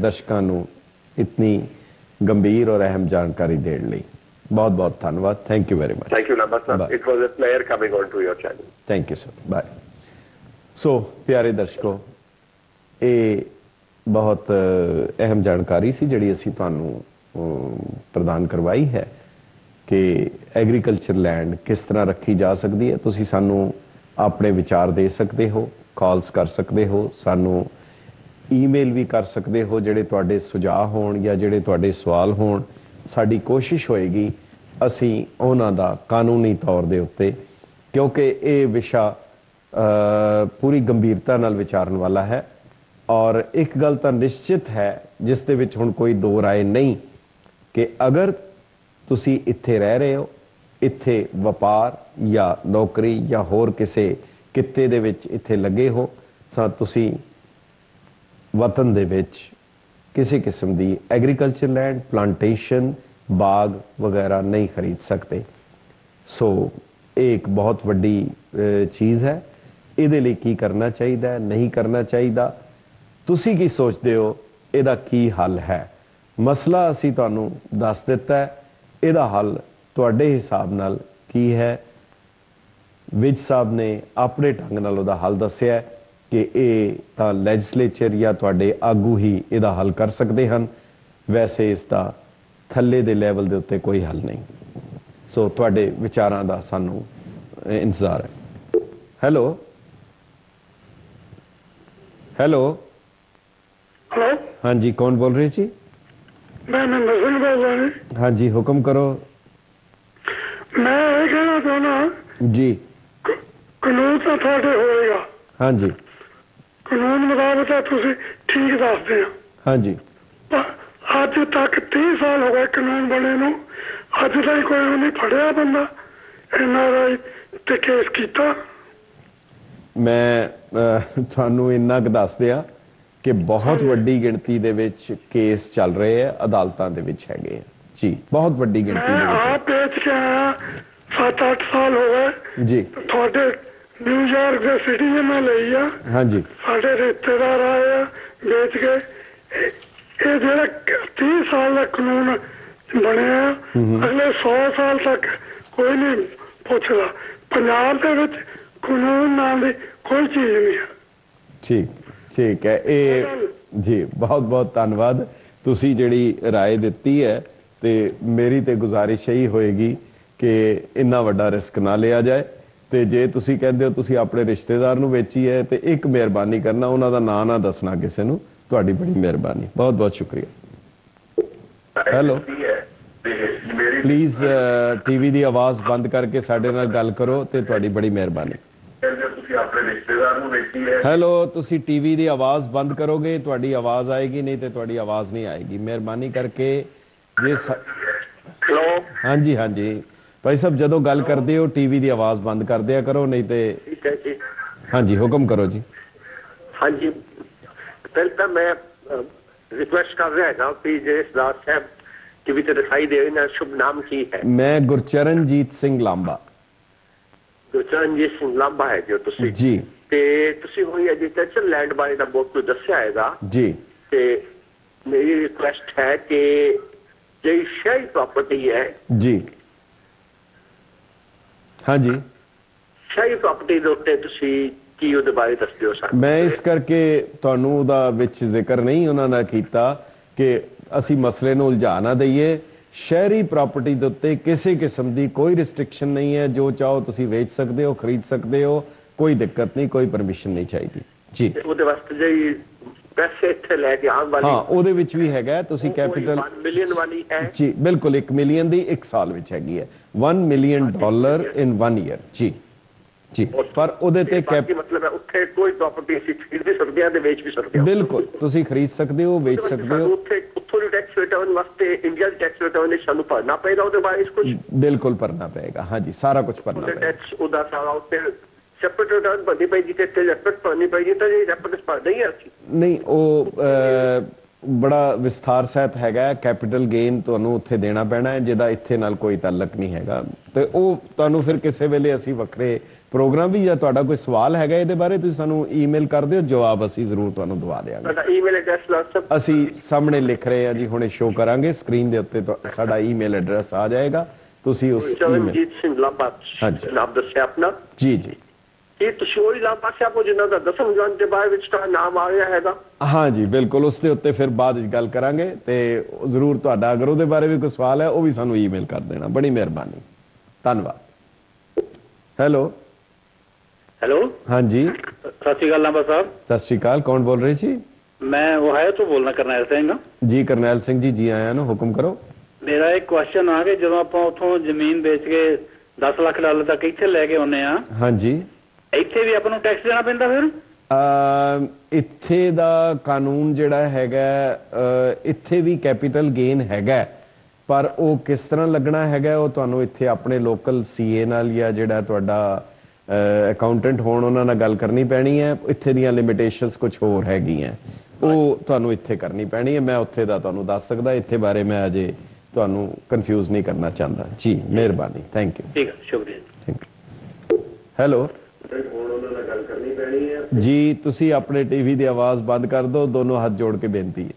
ਦਰਸ਼ਕਾਂ ਨੂੰ ਇਤਨੀ ਗੰਭੀਰ ਔਰ ਅਹਿਮ ਜਾਣਕਾਰੀ ਦੇਣ ਲਈ ਬਹੁਤ ਬਹੁਤ ਧੰਨਵਾਦ। Thank you very much. Thank you number sir, it was a pleasure coming on to your channel. Thank you sir, bye. So ਪਿਆਰੇ ਦਰਸ਼ਕੋ, ਇਹ ਬਹੁਤ ਅਹਿਮ ਜਾਣਕਾਰੀ ਸੀ ਜਿਹੜੀ ਅਸੀਂ ਤੁਹਾਨੂੰ ਪ੍ਰਦਾਨ ਕਰਵਾਈ ਹੈ ਕਿ ਐਗਰੀਕਲਚਰ ਲੈਂਡ ਕਿਸ ਤਰ੍ਹਾਂ ਰੱਖੀ ਜਾ ਸਕਦੀ ਹੈ। ਤੁਸੀਂ ਸਾਨੂੰ ਆਪਣੇ ਵਿਚਾਰ ਦੇ ਸਕਦੇ ਹੋ, ਕਾਲਸ ਕਰ ਸਕਦੇ ਹੋ, ਸਾਨੂੰ ਈਮੇਲ ਵੀ ਕਰ ਸਕਦੇ ਹੋ। ਜਿਹੜੇ ਤੁਹਾਡੇ ਸੁਝਾਅ ਹੋਣ ਜਾਂ ਜਿਹੜੇ ਤੁਹਾਡੇ ਸਵਾਲ ਹੋਣ, ਸਾਡੀ ਕੋਸ਼ਿਸ਼ ਹੋਏਗੀ ਅਸੀਂ ਉਹਨਾਂ ਦਾ ਕਾਨੂੰਨੀ ਤੌਰ ਦੇ ਉੱਤੇ, ਕਿਉਂਕਿ ਇਹ ਵਿਸ਼ਾ ਪੂਰੀ ਗੰਭੀਰਤਾ ਨਾਲ ਵਿਚਾਰਨ ਵਾਲਾ ਹੈ ਔਰ ਇੱਕ ਗੱਲ ਤਾਂ ਨਿਸ਼ਚਿਤ ਹੈ ਜਿਸ ਦੇ ਵਿੱਚ ਹੁਣ ਕੋਈ ਦੋ ਰਾਏ ਨਹੀਂ ਕਿ ਅਗਰ ਤੁਸੀਂ ਇੱਥੇ ਰਹਿ ਰਹੇ ਹੋ, ਇੱਥੇ ਵਪਾਰ ਜਾਂ ਨੌਕਰੀ ਜਾਂ ਹੋਰ ਕਿਸੇ ਕਿੱਤੇ ਦੇ ਵਿੱਚ ਇੱਥੇ ਲੱਗੇ ਹੋ, ਤਾਂ ਤੁਸੀਂ ਵਤਨ ਦੇ ਵਿੱਚ ਕਿਸੇ ਕਿਸਮ ਦੀ ਐਗਰੀਕਲਚਰ ਲੈਂਡ, ਪਲਾਂਟੇਸ਼ਨ, ਬਾਗ ਵਗੈਰਾ ਨਹੀਂ ਖਰੀਦ ਸਕਦੇ। ਸੋ ਇਹ ਇੱਕ ਬਹੁਤ ਵੱਡੀ ਚੀਜ਼ ਹੈ। ਇਹਦੇ ਲਈ ਕੀ ਕਰਨਾ ਚਾਹੀਦਾ ਹੈ, ਨਹੀਂ ਕਰਨਾ ਚਾਹੀਦਾ, ਤੁਸੀਂ ਕੀ ਸੋਚਦੇ ਹੋ, ਇਹਦਾ ਕੀ ਹੱਲ ਹੈ? ਮਸਲਾ ਅਸੀਂ ਤੁਹਾਨੂੰ ਦੱਸ ਦਿੱਤਾ ਹੈ, ਇਹਦਾ ਹੱਲ ਤੁਹਾਡੇ ਹਿਸਾਬ ਨਾਲ ਕੀ ਹੈ? ਵਿਜ ਸਾਹਿਬ ਨੇ ਆਪਣੇ ਢੰਗ ਨਾਲ ਉਹਦਾ ਹੱਲ ਦੱਸਿਆ ਕਿ ਇਹ ਤਾਂ ਲੈਜਿਸਲੇਚਰ ਜਾਂ ਤੁਹਾਡੇ ਆਗੂ ਹੀ ਇਹਦਾ ਹੱਲ ਕਰ ਸਕਦੇ ਹਨ, ਵੈਸੇ ਇਸ ਦਾ ਥੱਲੇ ਦੇ ਲੈਵਲ ਦੇ ਉੱਤੇ ਕੋਈ ਹੱਲ ਨਹੀਂ। ਸੋ ਤੁਹਾਡੇ ਵਿਚਾਰਾਂ ਦਾ ਸਾਨੂੰ ਇੰਤਜ਼ਾਰ ਹੈ। ਹੈਲੋ ਹੈਲੋ हेलो, हाँ जी, कौन बोल रहे जी? मैं नंबर सिंह बोल रहा हूँ। हाँ जी, हुक्म करो। मैं ये कहना चाहना जी। कानून तो थोड़े होएगा। हाँ जी। कानून मुताबिक तुसी ठीक दसदे हो। हाँ जी। अज तक 30 साल हो गए कानून बने नूं, अज तक कोई नहीं फड़िया बंदा एनआरआई ते केस कीता। मैं ਤੁਹਾਨੂੰ ਇੰਨਾ ਕੁ ਦੱਸ ਦਿਆਂ ਕਿ ਬਹੁਤ ਵੱਡੀ ਗਿਣਤੀ ਦੇ ਵਿੱਚ ਕੇਸ ਚੱਲ ਰਹੇ ਆ, ਅਦਾਲਤਾਂ ਦੇ ਵਿੱਚ ਹੈਗੇ ਆ ਜੀ, ਬਹੁਤ ਵੱਡੀ ਗਿਣਤੀ ਦੇ ਵਿੱਚ। ਆਪ ਵੇਚ ਕੇ ਆਇਆ 7-8 ਸਾਲ ਹੋ ਗਏ ਜੀ। ਤੁਹਾਡੇ ਨਿਊਯਾਰਕ ਦੇ ਸਿਟੀਜ਼ਨ ਨੇ ਲਈ ਆ। ਹਾਂ ਜੀ। ਸਾਡੇ ਰਿਸ਼ਤੇਦਾਰ ਆਏ ਆ ਵੇਚ ਕੇ। ਇਹ ਜਿਹੜਾ 30 ਸਾਲ ਦਾ ਕਾਨੂੰਨ ਬਣਿਆ, ਅਗਲੇ 100 ਸਾਲ ਤੱਕ ਕੋਈ ਨਹੀਂ ਪੁੱਛਦਾ। ਪੰਜਾਬ ਦੇ ਵਿੱਚ ਕਾਨੂੰਨ ਨਾਲ ਦੀ कोई चीज नहीं है। ठीक ठीक है ਇਹ ਜੀ ਬਹੁਤ ਬਹੁਤ ਧੰਨਵਾਦ ਤੁਸੀਂ ਜਿਹੜੀ ਰਾਏ ਦਿੱਤੀ ਹੈ ਤੇ ਮੇਰੀ ਤੇ ਗੁਜ਼ਾਰਿਸ਼ ਇਹੀ ਹੋਏਗੀ ਕਿ ਇੰਨਾ ਵੱਡਾ ਰਿਸਕ ਨਾ ਲਿਆ ਜਾਏ ਤੇ ਜੇ ਤੁਸੀਂ ਕਹਿੰਦੇ ਹੋ ਤੁਸੀਂ ਆਪਣੇ ਰਿਸ਼ਤੇਦਾਰ ਨੂੰ ਵੇਚੀ ਹੈ ਤੇ ਇੱਕ ਮਿਹਰਬਾਨੀ ਕਰਨਾ ਉਹਨਾਂ ਦਾ ਨਾਂ ਨਾ ਦੱਸਣਾ ਕਿਸੇ ਨੂੰ ਤੁਹਾਡੀ ਬੜੀ ਮਿਹਰਬਾਨੀ ਬਹੁਤ ਬਹੁਤ ਸ਼ੁਕਰੀਆ ਹੈਲੋ ਪਲੀਜ਼ ਟੀਵੀ ਦੀ ਆਵਾਜ਼ ਬੰਦ ਕਰਕੇ ਸਾਡੇ ਨਾਲ ਗੱਲ ਕਰੋ ਤੇ ਤੁਹਾਡੀ ਬੜੀ ਮਿਹਰਬਾਨੀ हेलो तुसी टीवी दी आवाज बंद करोगे ਤੁਹਾਡੀ आवाज आएगी नहीं तो ਤੁਹਾਡੀ आवाज नहीं आएगी मेहरबानी करके ये हेलो हाँ जी भाई साहब जदों गल करदे हो टीवी दी आवाज बंद कर दिया करो नहीं तो ठीक है जी हाँ जी हुक्म करो जी हाँ जी पहले तो मैं रिक्वेस्ट कर रहा है ना कि दास साहब टीवी ते दिखाई दे ना शुभ नाम की है मैं गुरचरणजीत सिंह लांबा ਗੁਰਚਰਨਜੀਤ ਸਿੰਘ ਲਾਂਬਾ ਹੈ ਜੋ ਤੁਸੀਂ ਜੀ ਤੇ ਤੁਸੀਂ ਹੋਈ ਐਜੀਟੇਸ਼ਨ ਲੈਂਡ ਬਾਰੇ ਦਾ ਬਹੁਤ ਕੁਝ ਦੱਸਿਆ ਹੈਗਾ ਜੀ ਤੇ ਮੇਰੀ ਰਿਕੁਐਸਟ ਹੈ ਕਿ ਜਿਹੜੀ ਸ਼ਹਿਰੀ ਪ੍ਰਾਪਰਟੀ ਹੈ ਜੀ हाँ जी ਸ਼ਹਿਰੀ ਪ੍ਰਾਪਰਟੀ ਦੇ ਉੱਤੇ ਤੁਸੀਂ ਕੀ ਉਹਦੇ ਬਾਰੇ ਦੱਸ ਦਿਓ ਸਾਨੂੰ ਮੈਂ ਇਸ ਕਰਕੇ ਤੁਹਾਨੂੰ ਉਹਦਾ ਵਿੱਚ ਜ਼ਿਕਰ ਨਹੀਂ ਉਹਨਾਂ ਨੇ ਕੀਤਾ ਕਿ ਅਸੀਂ ਮਸਲੇ ਨੂੰ ਉਲਝਾ ਨਾ ਦਈਏ शहरी प्रॉपर्टी ਦੇ ਉੱਤੇ ਕਿਸੇ ਕਿਸਮ ਦੀ ਕੋਈ ਰਿਸਟ੍ਰਿਕਸ਼ਨ ਨਹੀਂ ਹੈ ਜੋ ਚਾਹੋ ਤੁਸੀਂ ਵੇਚ ਸਕਦੇ ਹੋ ਖਰੀਦ ਸਕਦੇ ਹੋ ਕੋਈ ਦਿੱਕਤ ਨਹੀਂ ਕੋਈ ਪਰਮਿਸ਼ਨ ਨਹੀਂ ਚਾਹੀਦੀ ਜੀ ਉਹਦੇ ਵਾਸਤੇ ਜਿਹੜੀ ਪੈਸੇ ਇੱਥੇ ਲੈ ਕੇ ਆਉਣ ਵਾਲੀ ਹਾਂ ਉਹਦੇ ਵਿੱਚ ਵੀ ਹੈਗਾ ਤੁਸੀਂ ਕੈਪੀਟਲ 1 ਮਿਲੀਅਨ ਵਾਲੀ ਹੈ ਜੀ ਬਿਲਕੁਲ 1 ਮਿਲੀਅਨ ਦੀ 1 ਸਾਲ ਵਿੱਚ ਹੈਗੀ ਹੈ $1 ਮਿਲੀਅਨ ਇਨ 1 ਈਅਰ ਜੀ ਜੀ ਪਰ ਉਹਦੇ ਤੇ ਮਤਲਬ ਹੈ ਉੱਥੇ ਕੋਈ ਪ੍ਰਾਪਰਟੀ ਅਸੀਂ ਖਰੀਦ ਵੀ ਸਕਦੇ ਹਾਂ ਤੇ ਵੇਚ ਵੀ ਸਕਦੇ ਹਾਂ ਬਿਲਕੁਲ ਤੁਸੀਂ ਖਰੀਦ ਸਕਦੇ ਹੋ ਵੇਚ ਸਕਦੇ ਹੋ ਉੱਥੇ ਉੱਥੋਂ ਦੀ ਟੈਕਸ ਰਿਟਰਨ ਵਾਸਤੇ ਇੰਡੀਆ ਦੀ ਟੈਕਸ ਰਿਟਰਨ ਸਾਨੂੰ ਭਰਨਾ ਪਏਗਾ ਉਹਦੇ ਬਾਰੇ ਕੁਝ ਬਿਲਕੁਲ ਭਰਨਾ ਪਏਗਾ ਹਾਂਜੀ ਸਾਰਾ ਕੁਝ ਭਰਨਾ ਪਏਗਾ ਟੈਕਸ ਉਹਦਾ ਸਾਰਾ ਉੱਤੇ ਸੈਪਰੇਟ ਰਿਟਰਨ ਭਰਨੀ ਪਏਗੀ ਤੇ ਸੈਪਰੇਟ ਭਰਨੀ ਪਏਗੀ ਤਾਂ ਇਹ ਸੈਪਰੇਟ ਭਰ ਨਹੀਂ ਹੈ ਨਹੀਂ ਉਹ ਬੜਾ ਵਿਸਥਾਰ ਸਹਿਤ ਹੈਗਾ ਕੈਪੀਟਲ ਗੇਨ ਤੁਹਾਨੂੰ ਉੱਥੇ ਦੇਣਾ ਪੈਣਾ ਹੈ ਜਿਹਦਾ ਇੱਥੇ ਨਾਲ ਕੋਈ ਤਾਲੁਕ ਨਹੀਂ ਹੈਗਾ ਤੇ ਉਹ ਤੁਹਾਨੂੰ ਫਿਰ ਕਿਸੇ ਵੇਲੇ ਅਸੀਂ ਵੱਖਰੇ ਪ੍ਰੋਗਰਾਮ ਵੀ ਜਾਂ ਤੁਹਾਡਾ ਕੋਈ ਸਵਾਲ ਹੈਗਾ ਇਹਦੇ ਬਾਰੇ ਤੁਸੀਂ ਸਾਨੂੰ ਈਮੇਲ ਕਰ ਦਿਓ ਜਵਾਬ ਅਸੀਂ ਜ਼ਰੂਰ ਤੁਹਾਨੂੰ ਦਵਾ ਦੇਵਾਂਗੇ ਸਾਡਾ ਈਮੇਲ ਐਡਰੈਸ ਅਸੀਂ ਸਾਹਮਣੇ ਲਿਖ ਰਹੇ ਹਾਂ ਜੀ ਹੁਣੇ ਸ਼ੋ ਕਰਾਂਗੇ ਸਕਰੀਨ ਦੇ ਉੱਤੇ ਸਾਡਾ ਈਮੇਲ ਐਡਰੈਸ ਆ ਜਾਏਗਾ ਤੁਸੀਂ ਉਸ ਚਰਨਜੀਤ ਸਿੰਘ ਲਾਂਬਾ ਹਾਂਜੀ ਨਾਮ ਦੱਸਿਆ ਆਪਣਾ ਜੀ ਜੀ ਇਹ ਤੁਸੀਂ ਉਹੀ ਲਾਂਬਾ ਸਾਹਿਬ ਜਿਹਨਾਂ ਦਾ 10 ਜਨ ਦੇ ਬਾਰੇ ਵਿੱਚ ਤਾਂ ਨਾਮ ਆ ਰਿਹਾ ਹੈਗਾ ਹਾਂ ਜੀ ਬਿਲਕੁਲ ਉਸ ਦੇ ਉੱਤੇ ਫਿਰ ਬਾਅਦ ਵਿੱਚ ਗੱਲ ਕਰਾਂਗੇ ਤੇ ਜ਼ਰੂਰ ਤੁਹਾਡਾ ਅਗਰ ਉਹਦੇ ਬਾਰੇ ਵੀ ਕੋਈ ਸਵਾਲ ਹੈ ਉਹ ਵੀ ਸਾਨੂੰ ਈਮੇਲ ਕਰ ਦੇਣਾ ਬੜੀ ਮਿਹਰਬਾਨੀ ਧੰਨਵਾਦ ਹੈਲੋ हेलो हाँ जी सत श्री अकाल लांबा साहब सत श्री अकाल कौन बोल रहे जी मैं ओहायो तो बोलना करनैल सिंह जी करनैल सिंह जी जी आया ना हुक्म करो मेरा एक क्वेश्चन आ कि ਜਦੋਂ ਆਪਾਂ ਉਥੋਂ ਜ਼ਮੀਨ ਵੇਚ ਕੇ $10 ਲੱਖ ਤੱਕ ਇੱਥੇ ਲੈ ਕੇ ਆਉਨੇ ਆ ਹਾਂ ਜੀ ਇੱਥੇ ਵੀ ਆਪਾਂ ਨੂੰ ਟੈਕਸ ਦੇਣਾ ਪੈਂਦਾ ਫਿਰ ਇੱਥੇ ਦਾ ਕਾਨੂੰਨ ਜਿਹੜਾ ਹੈਗਾ ਇੱਥੇ ਵੀ ਕੈਪੀਟਲ ਗੇਨ ਹੈਗਾ ਪਰ ਉਹ ਕਿਸ ਤਰ੍ਹਾਂ ਲੱਗਣਾ ਹੈਗਾ ਉਹ ਤੁਹਾਨੂੰ ਇੱਥੇ ਆਪਣੇ ਲੋਕਲ ਸੀਏ ਨਾਲ ਜਾਂ ਜਿਹੜਾ ਤੁਹਾਡਾ ਅਕਾਊਂਟੈਂਟ ਹੋਣ ਉਹਨਾਂ ਨਾਲ ਗੱਲ ਕਰਨੀ ਪੈਣੀ ਹੈ ਇੱਥੇ ਦੀਆਂ ਲਿਮਿਟੇਸ਼ਨਸ ਕੁਝ ਹੋਰ ਹੈਗੀਆਂ ਉਹ ਤੁਹਾਨੂੰ ਇੱਥੇ ਕਰਨੀ ਪੈਣੀ ਹੈ ਮੈਂ ਉੱਥੇ ਦਾ ਤੁਹਾਨੂੰ ਦੱਸ ਸਕਦਾ ਇੱਥੇ ਬਾਰੇ ਮੈਂ ਅਜੇ ਤੁਹਾਨੂੰ ਕਨਫਿਊਜ਼ ਨਹੀਂ ਕਰਨਾ ਚਾਹੁੰਦਾ ਜੀ ਮਿਹਰਬਾਨੀ ਥੈਂਕ ਯੂ ਠੀਕ ਹੈ ਸ਼ੁਕਰੀਆ ਥੈਂਕ ਯੂ ਹੈਲੋ ਜੀ ਤੁਸੀਂ ਆਪਣੇ ਟੀਵੀ ਦੀ ਆਵਾਜ਼ ਬੰਦ ਕਰ ਦਿਓ ਦੋਨੋਂ ਹੱਥ ਜੋੜ ਕੇ ਬੇਨਤੀ ਹੈ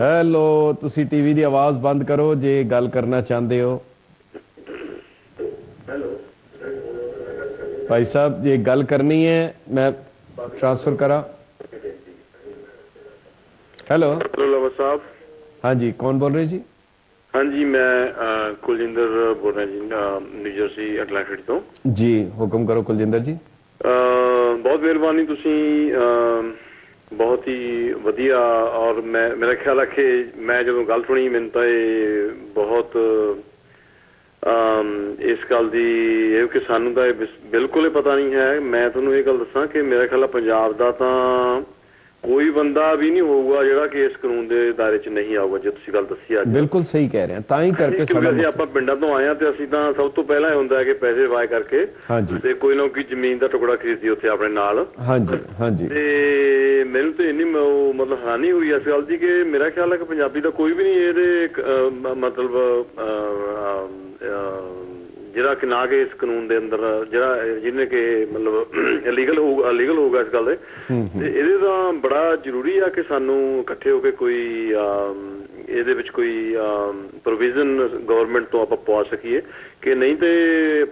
ਹੈਲੋ ਤੁਸੀਂ ਟੀਵੀ ਦੀ ਆਵਾਜ਼ ਬੰਦ ਕਰੋ ਜੇ ਗੱਲ ਕਰਨਾ ਚਾਹੁੰਦੇ ਹੋ भाई साहब ये गल करनी है मैं ट्रांसफर करा हेलो साहब हाँ जी कौन बोल रहे जी हाँ जी मैं कुलजिंदर बोल रहा जी न्यू जर्सी अटलांटिक तो जी हुक्म करो कुलजिंदर जी बहुत मेहरबानी तुसी बहुत ही वधिया और मैं मेरा ख्याल है कि मैं जो गल सुनी मैंने तो बहुत इस गल की कि सानू तो बिल्कुल ही पता नहीं है मैं तुहानू ये गल दसां कि मेरा ख्याल पंजाब दा तां कोई बंदा भी नहीं होगा जिहड़ा कि इस कानून के दायरे च नहीं आऊगा जो तुसीं गल दसी अज बिल्कुल सही कह रहे हैं तां ही करके साडा आपां पिंडां तो आए हां ते असीं तां सब तो पहला ये हुंदा है कि पैसे वाए करके हाँ जी ते कोई ना कोई जमीन दा टुकड़ा खरीदी उत्थे अपने नाल हाँ जी ते मैनूं तो इन्नी मतलब हैरानी हुई इस गल दी कि मेरा ख्याल है कि पंजाबी दा कोई भी नहीं इहदे मतलब ਜਿਹੜਾ ਕਿ ਨਾ ਕਿ ਇਸ ਕਾਨੂੰਨ ਦੇ ਅੰਦਰ ਜਿਹੜਾ ਜਿਹਨੇ ਕਿ ਮਤਲਬ ਇਲੀਗਲ ਹੋਊਗਾ ਇਸ ਗੱਲ ਦੇ ਤੇ ਇਹਦੇ ਤਾਂ ਬੜਾ ਜ਼ਰੂਰੀ ਆ ਕਿ ਸਾਨੂੰ ਇਕੱਠੇ ਹੋ ਕੇ ਕੋਈ ਇਹਦੇ ਵਿੱਚ ਕੋਈ ਪ੍ਰੋਵੀਜ਼ਨ ਗਵਰਨਮੈਂਟ ਤੋਂ ਆਪਾਂ ਪਾ ਸਕੀਏ ਕਿ ਨਹੀਂ ਤੇ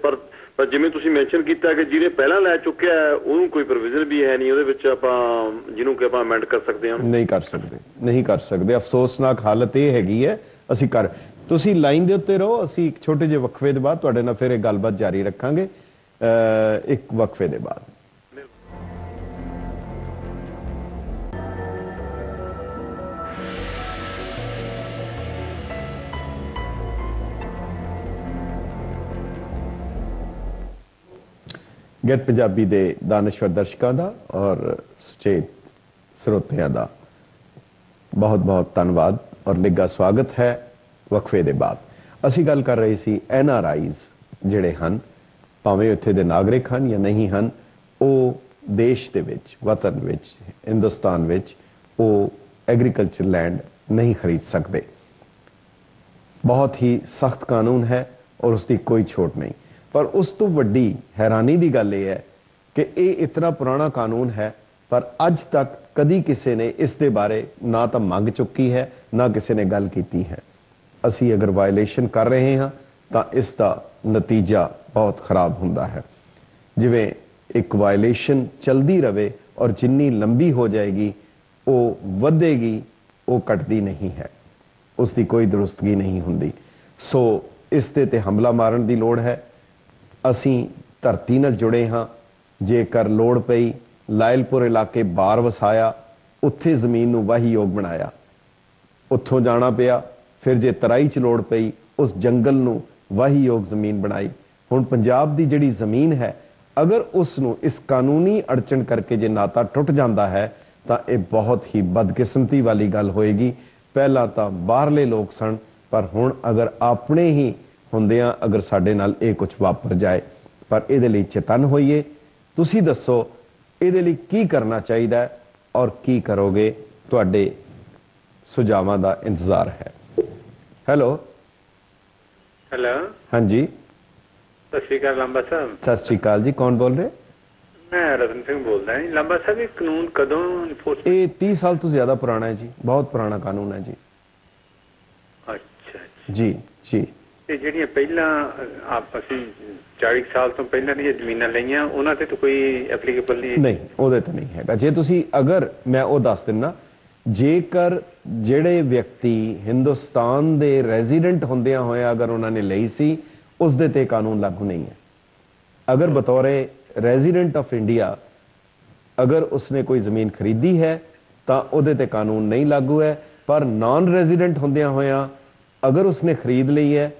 ਪਰ ਪਰ ਜਿਵੇਂ ਤੁਸੀਂ ਮੈਂਸ਼ਨ ਕੀਤਾ ਕਿ ਜਿਹਨੇ ਪਹਿਲਾਂ ਲੈ ਚੁੱਕਿਆ ਉਹਨੂੰ ਕੋਈ ਪ੍ਰੋਵੀਜ਼ਨ ਵੀ ਹੈ ਨਹੀਂ ਉਹਦੇ ਵਿੱਚ ਆਪਾਂ ਜਿਹਨੂੰ ਕਿ ਆਪਾਂ ਅਮੈਂਡ ਕਰ ਸਕਦੇ ਹਾਂ। ਨਹੀਂ ਕਰ ਸਕਦੇ, ਨਹੀਂ ਕਰ ਸਕਦੇ। ਅਫਸੋਸਨਾਕ ਹਾਲਤ ਇਹ ਹੈਗੀ ਹੈ। ਅਸੀਂ ਕਰ ਤੁਸੀਂ ਲਾਈਨ ਦੇ ਉੱਤੇ ਰਹੋ, ਅਸੀਂ ਇੱਕ ਛੋਟੇ ਜਿਹੇ ਵਕਫੇ ਦੇ ਬਾਅਦ ਤੁਹਾਡੇ ਨਾਲ ਫਿਰ ਇਹ ਗੱਲਬਾਤ ਜਾਰੀ ਰੱਖਾਂਗੇ। ਇੱਕ ਵਕਫੇ ਦੇ ਬਾਅਦ। ਗੈਟ ਪੰਜਾਬੀ ਦੇ ਦਾਨਸ਼ਵਰ ਦਰਸ਼ਕਾਂ ਦਾ ਔਰ ਸੁਚੇਤ ਸਰੋਤਿਆਂ ਦਾ ਬਹੁਤ ਬਹੁਤ ਧੰਨਵਾਦ ਔਰ ਨਿੱਘਾ ਸਵਾਗਤ ਹੈ। ਵਕਫੇ ਦੇ ਬਾਅਦ ਅਸੀਂ ਗੱਲ ਕਰ ਰਹੇ ਸੀ NRIs ਜਿਹੜੇ ਹਨ, ਭਾਵੇਂ ਉੱਥੇ ਦੇ ਨਾਗਰਿਕ ਹਨ ਜਾਂ ਨਹੀਂ ਹਨ, ਉਹ ਦੇਸ਼ ਦੇ ਵਿੱਚ, ਵਤਨ ਵਿੱਚ, ਹਿੰਦੁਸਤਾਨ ਵਿੱਚ ਉਹ ਐਗਰੀਕਲਚਰ ਲੈਂਡ ਨਹੀਂ ਖਰੀਦ ਸਕਦੇ। ਬਹੁਤ ਹੀ ਸਖਤ ਕਾਨੂੰਨ ਹੈ ਔਰ ਉਸ ਦੀ ਕੋਈ ਛੋਟ ਨਹੀਂ। ਪਰ ਉਸ ਤੋਂ ਵੱਡੀ ਹੈਰਾਨੀ ਦੀ ਗੱਲ ਇਹ ਹੈ ਕਿ ਇਹ ਇਤਨਾ ਪੁਰਾਣਾ ਕਾਨੂੰਨ ਹੈ ਪਰ ਅੱਜ ਤੱਕ ਕਦੀ ਕਿਸੇ ਨੇ ਇਸ ਦੇ ਬਾਰੇ ਨਾ ਤਾਂ ਮੰਗ ਚੁੱਕੀ ਹੈ ਨਾ ਕਿਸੇ ਨੇ ਗੱਲ ਕੀਤੀ ਹੈ। ਅਸੀਂ ਅਗਰ ਵਾਇਲੇਸ਼ਨ ਕਰ ਰਹੇ ਹਾਂ ਤਾਂ ਇਸ ਦਾ ਨਤੀਜਾ ਬਹੁਤ ਖਰਾਬ ਹੁੰਦਾ ਹੈ। ਜਿਵੇਂ ਇੱਕ ਵਾਇਲੇਸ਼ਨ ਚਲਦੀ ਰਵੇ ਔਰ ਜਿੰਨੀ ਲੰਬੀ ਹੋ ਜਾਏਗੀ ਉਹ ਵਧੇਗੀ, ਉਹ ਘਟਦੀ ਨਹੀਂ ਹੈ, ਉਸ ਦੀ ਕੋਈ ਦਰੁਸਤਗੀ ਨਹੀਂ ਹੁੰਦੀ। ਸੋ ਇਸ ਤੇ ਹਮਲਾ ਮਾਰਨ ਦੀ ਲੋੜ ਹੈ। ਅਸੀਂ ਧਰਤੀ ਨਾਲ ਜੁੜੇ ਹਾਂ। ਜੇਕਰ ਲੋੜ ਪਈ ਲਾਇਲਪੁਰ ਇਲਾਕੇ ਬਾਰ ਵਸਾਇਆ, ਉੱਥੇ ਜ਼ਮੀਨ ਨੂੰ ਵਾਹੀਯੋਗ ਬਣਾਇਆ, ਉੱਥੋਂ ਜਾਣਾ ਪਿਆ। ਫਿਰ ਜੇ ਤਰਾਈ 'ਚ ਲੋੜ ਪਈ ਉਸ ਜੰਗਲ ਨੂੰ ਵਾਹੀਯੋਗ ਜ਼ਮੀਨ ਬਣਾਈ। ਹੁਣ ਪੰਜਾਬ ਦੀ ਜਿਹੜੀ ਜ਼ਮੀਨ ਹੈ, ਅਗਰ ਉਸ ਨੂੰ ਇਸ ਕਾਨੂੰਨੀ ਅੜਚਣ ਕਰਕੇ ਜੇ ਨਾਤਾ ਟੁੱਟ ਜਾਂਦਾ ਹੈ ਤਾਂ ਇਹ ਬਹੁਤ ਹੀ ਬਦਕਿਸਮਤੀ ਵਾਲੀ ਗੱਲ ਹੋਏਗੀ। ਪਹਿਲਾਂ ਤਾਂ ਬਾਹਰਲੇ ਲੋਕ ਸਨ, ਪਰ ਹੁਣ ਅਗਰ ਆਪਣੇ ਹੀ ਹੁੰਦਿਆਂ ਅਗਰ ਸਾਡੇ ਨਾਲ ਇਹ ਕੁਝ ਵਾਪਰ ਜਾਏ, ਪਰ ਇਹਦੇ ਲਈ ਚੇਤਨ ਹੋਈਏ। ਤੁਸੀਂ ਦੱਸੋ ਇਹਦੇ ਲਈ ਕੀ ਕਰਨਾ ਚਾਹੀਦਾ ਹੈ ਔਰ ਕੀ ਕਰੋਗੇ? ਤੁਹਾਡੇ ਸੁਝਾਵਾਂ ਦਾ ਇੰਤਜ਼ਾਰ ਹੈ। ਹੈਲੋ ਹੈਲੋ, ਹਾਂਜੀ, ਸਤਿ ਸ਼੍ਰੀ ਅਕਾਲ ਲੰਬਾ ਸਾਹਿਬ। ਸਤਿ ਸ਼੍ਰੀ ਅਕਾਲ ਜੀ, ਕੌਣ ਬੋਲ ਰਹੇ? ਮੈਂ ਰਤਨ ਸਿੰਘ ਬੋਲਦਾ ਜੀ। ਲੰਬਾ ਸਾਹਿਬ, ਇਹ ਕਾਨੂੰਨ ਕਦੋਂ ਇਨਫੋਰਸ? ਇਹ 30 ਸਾਲ ਤੋਂ ਜ਼ਿਆਦਾ ਪੁਰਾਣਾ ਹੈ ਜੀ, ਬਹੁਤ ਪੁਰਾਣਾ ਕਾਨੂੰਨ ਹੈ ਜੀ। ਅੱਛਾ ਜੀ ਜੀ। ਤੇ ਜਿਹੜੀਆਂ ਪਹਿਲਾਂ ਅਸੀਂ 40 ਸਾਲ ਤੋਂ ਪਹਿਲਾਂ ਦੀਆਂ ਜ਼ਮੀਨਾਂ ਲਈਆਂ ਉਹਨਾਂ ਤੇ ਤਾਂ ਕੋਈ ਐਪਲੀਕੇਬਲ ਨਹੀਂ, ਉਹਦੇ ਤੇ ਨਹੀਂ ਹੈਗਾ। ਜੇ ਤੁਸੀਂ ਅਗਰ ਮੈਂ ਉਹ ਦੱਸ ਦਿੰਨਾ, ਜੇਕਰ ਜਿਹੜੇ ਵਿਅਕਤੀ ਹਿੰਦੁਸਤਾਨ ਦੇ ਰੈਜ਼ੀਡੈਂਟ ਹੁੰਦਿਆਂ ਹੋਇਆ ਅਗਰ ਉਹਨਾਂ ਨੇ ਲਈ ਸੀ, ਉਸ ਦੇ ਤੇ ਕਾਨੂੰਨ ਲਾਗੂ ਨਹੀਂ ਹੈ। ਅਗਰ ਬਤੌਰੇ ਰੈਜ਼ੀਡੈਂਟ ਆਫ ਇੰਡੀਆ ਅਗਰ ਉਸਨੇ ਕੋਈ ਜ਼ਮੀਨ ਖਰੀਦੀ ਹੈ ਤਾਂ ਉਹਦੇ ਤੇ ਕਾਨੂੰਨ ਨਹੀਂ ਲਾਗੂ ਹੈ। ਪਰ ਨਾਨ ਰੈਜ਼ੀਡੈਂਟ ਹੁੰਦਿਆਂ ਹੋਇਆ ਅਗਰ ਉਸਨੇ ਖਰੀਦ ਲਈ ਹੈ,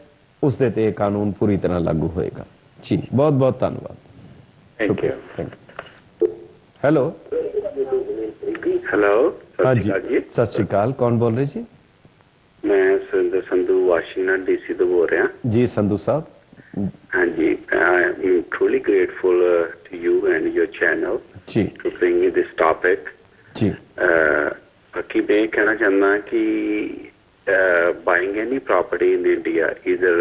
ਉਸ ਦੇ ਤੇ ਕਾਨੂੰਨ ਪੂਰੀ ਤਰ੍ਹਾਂ ਲਾਗੂ ਹੋਏਗਾ ਜੀ। ਬਹੁਤ ਬਹੁਤ ਧੰਨਵਾਦ। ਸ਼ੁਕਰੀਆ। Thank you. ਹੈਲੋ ਹੈਲੋ, ਹਾਂਜੀ, ਸਤਿ ਸ਼੍ਰੀ ਅਕਾਲ। ਕੌਣ ਬੋਲ ਰਹੇ ਜੀ? ਮੈਂ ਸੁਰਿੰਦਰ ਸੰਧੂ ਵਾਸ਼ਿੰਗਟਨ ਡੀਸੀ ਤੋਂ ਬੋਲ ਰਿਹਾ ਜੀ। ਸੰਧੂ ਸਾਹਿਬ, ਹਾਂਜੀ, I'm truly grateful to you and your channel ji to bring me this topic जी। बाकी मैं कहना चाहना कि buying any property in India either